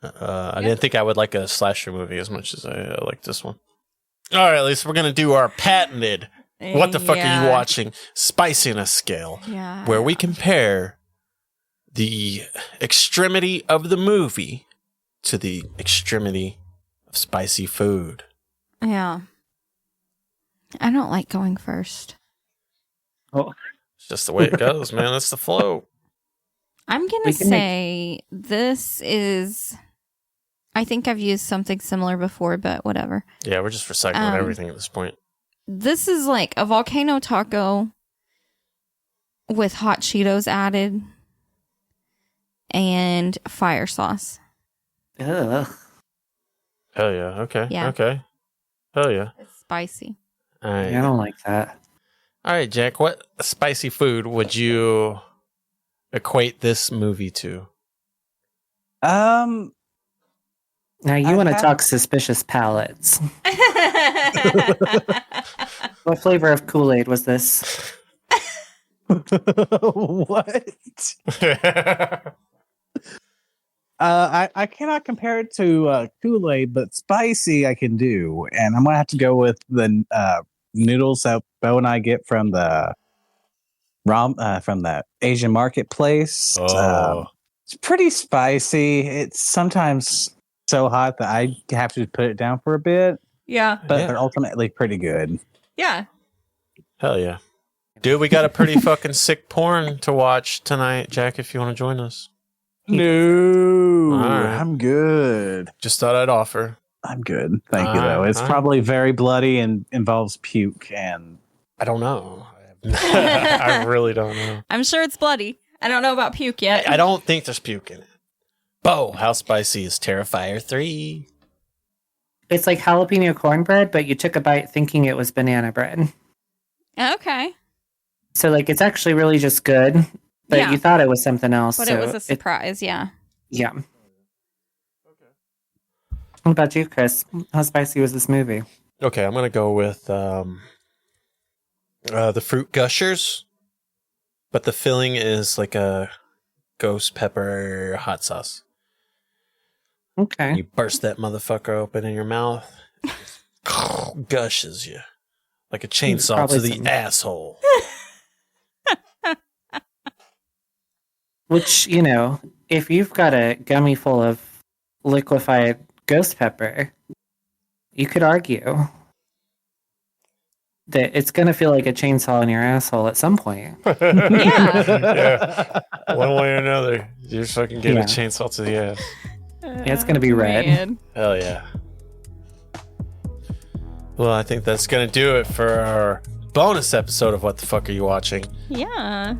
I didn't think I would like a slasher movie as much as I like this one. All right, Lisa, we're going to do our patented what the fuck are you watching spiciness scale, where we compare the extremity of the movie to the extremity of spicy food. Yeah. I don't like going first. Oh, it's just the way it goes, man. That's the flow. I'm going to say this is... I think I've used something similar before, but whatever. Yeah, we're just recycling everything at this point. This is like a volcano taco with hot Cheetos added and fire sauce. Ugh. Hell yeah. Okay. Yeah. Okay. Hell yeah. It's spicy. All right. Yeah, I don't like that. All right, Jack, what spicy food would you equate this movie to? Now you want to talk suspicious palates. What flavor of Kool-Aid was this? What? I cannot compare it to Kool-Aid, but spicy I can do, and I'm gonna have to go with the noodles that Bo and I get from the Asian marketplace. It's pretty spicy. It's sometimes so hot that I have to put it down for a bit. Yeah. But they're ultimately pretty good. Yeah. Hell yeah. Dude, we got a pretty fucking sick porn to watch tonight, Jack, if you want to join us. No, right. I'm good. Just thought I'd offer. I'm good. Thank you, though. It's probably very bloody and involves puke, and I don't know. I really don't know. I'm sure it's bloody. I don't know about puke yet. I don't think there's puke in it. Bo, how spicy is Terrifier 3? It's like jalapeno cornbread, but you took a bite thinking it was banana bread. Okay. So, like, it's actually really just good, but you thought it was something else. But it was a surprise, yeah. Yeah. What about you, Chris? How spicy was this movie? Okay, I'm going to go with the fruit gushers, but the filling is like a ghost pepper hot sauce. Okay. You burst that motherfucker open in your mouth, gushes you like a chainsaw to the asshole. Which, if you've got a gummy full of liquefied ghost pepper, you could argue that it's going to feel like a chainsaw in your asshole at some point. Yeah. One way or another, you're fucking getting a chainsaw to the ass. Yeah, it's going to be red. Man. Hell yeah. Well, I think that's going to do it for our bonus episode of What the Fuck Are You Watching? Yeah.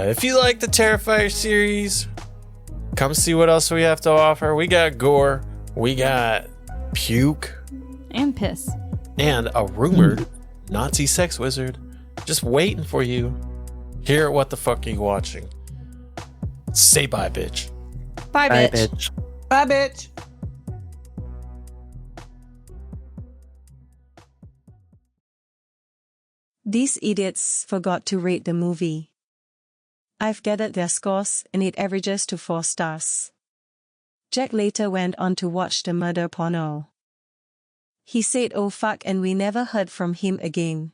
If you like the Terrifier series, come see what else we have to offer. We got gore, we got puke, And piss. and a rumored Nazi sex wizard just waiting for you here at What the Fuck Are You Watching? Say bye, bitch. Bye, Bye, bitch. bitch. Bye, bitch. These idiots forgot to rate the movie. I've gathered their scores and it averages to 4 stars. Jack later went on to watch the murder porno. He said oh fuck and we never heard from him again.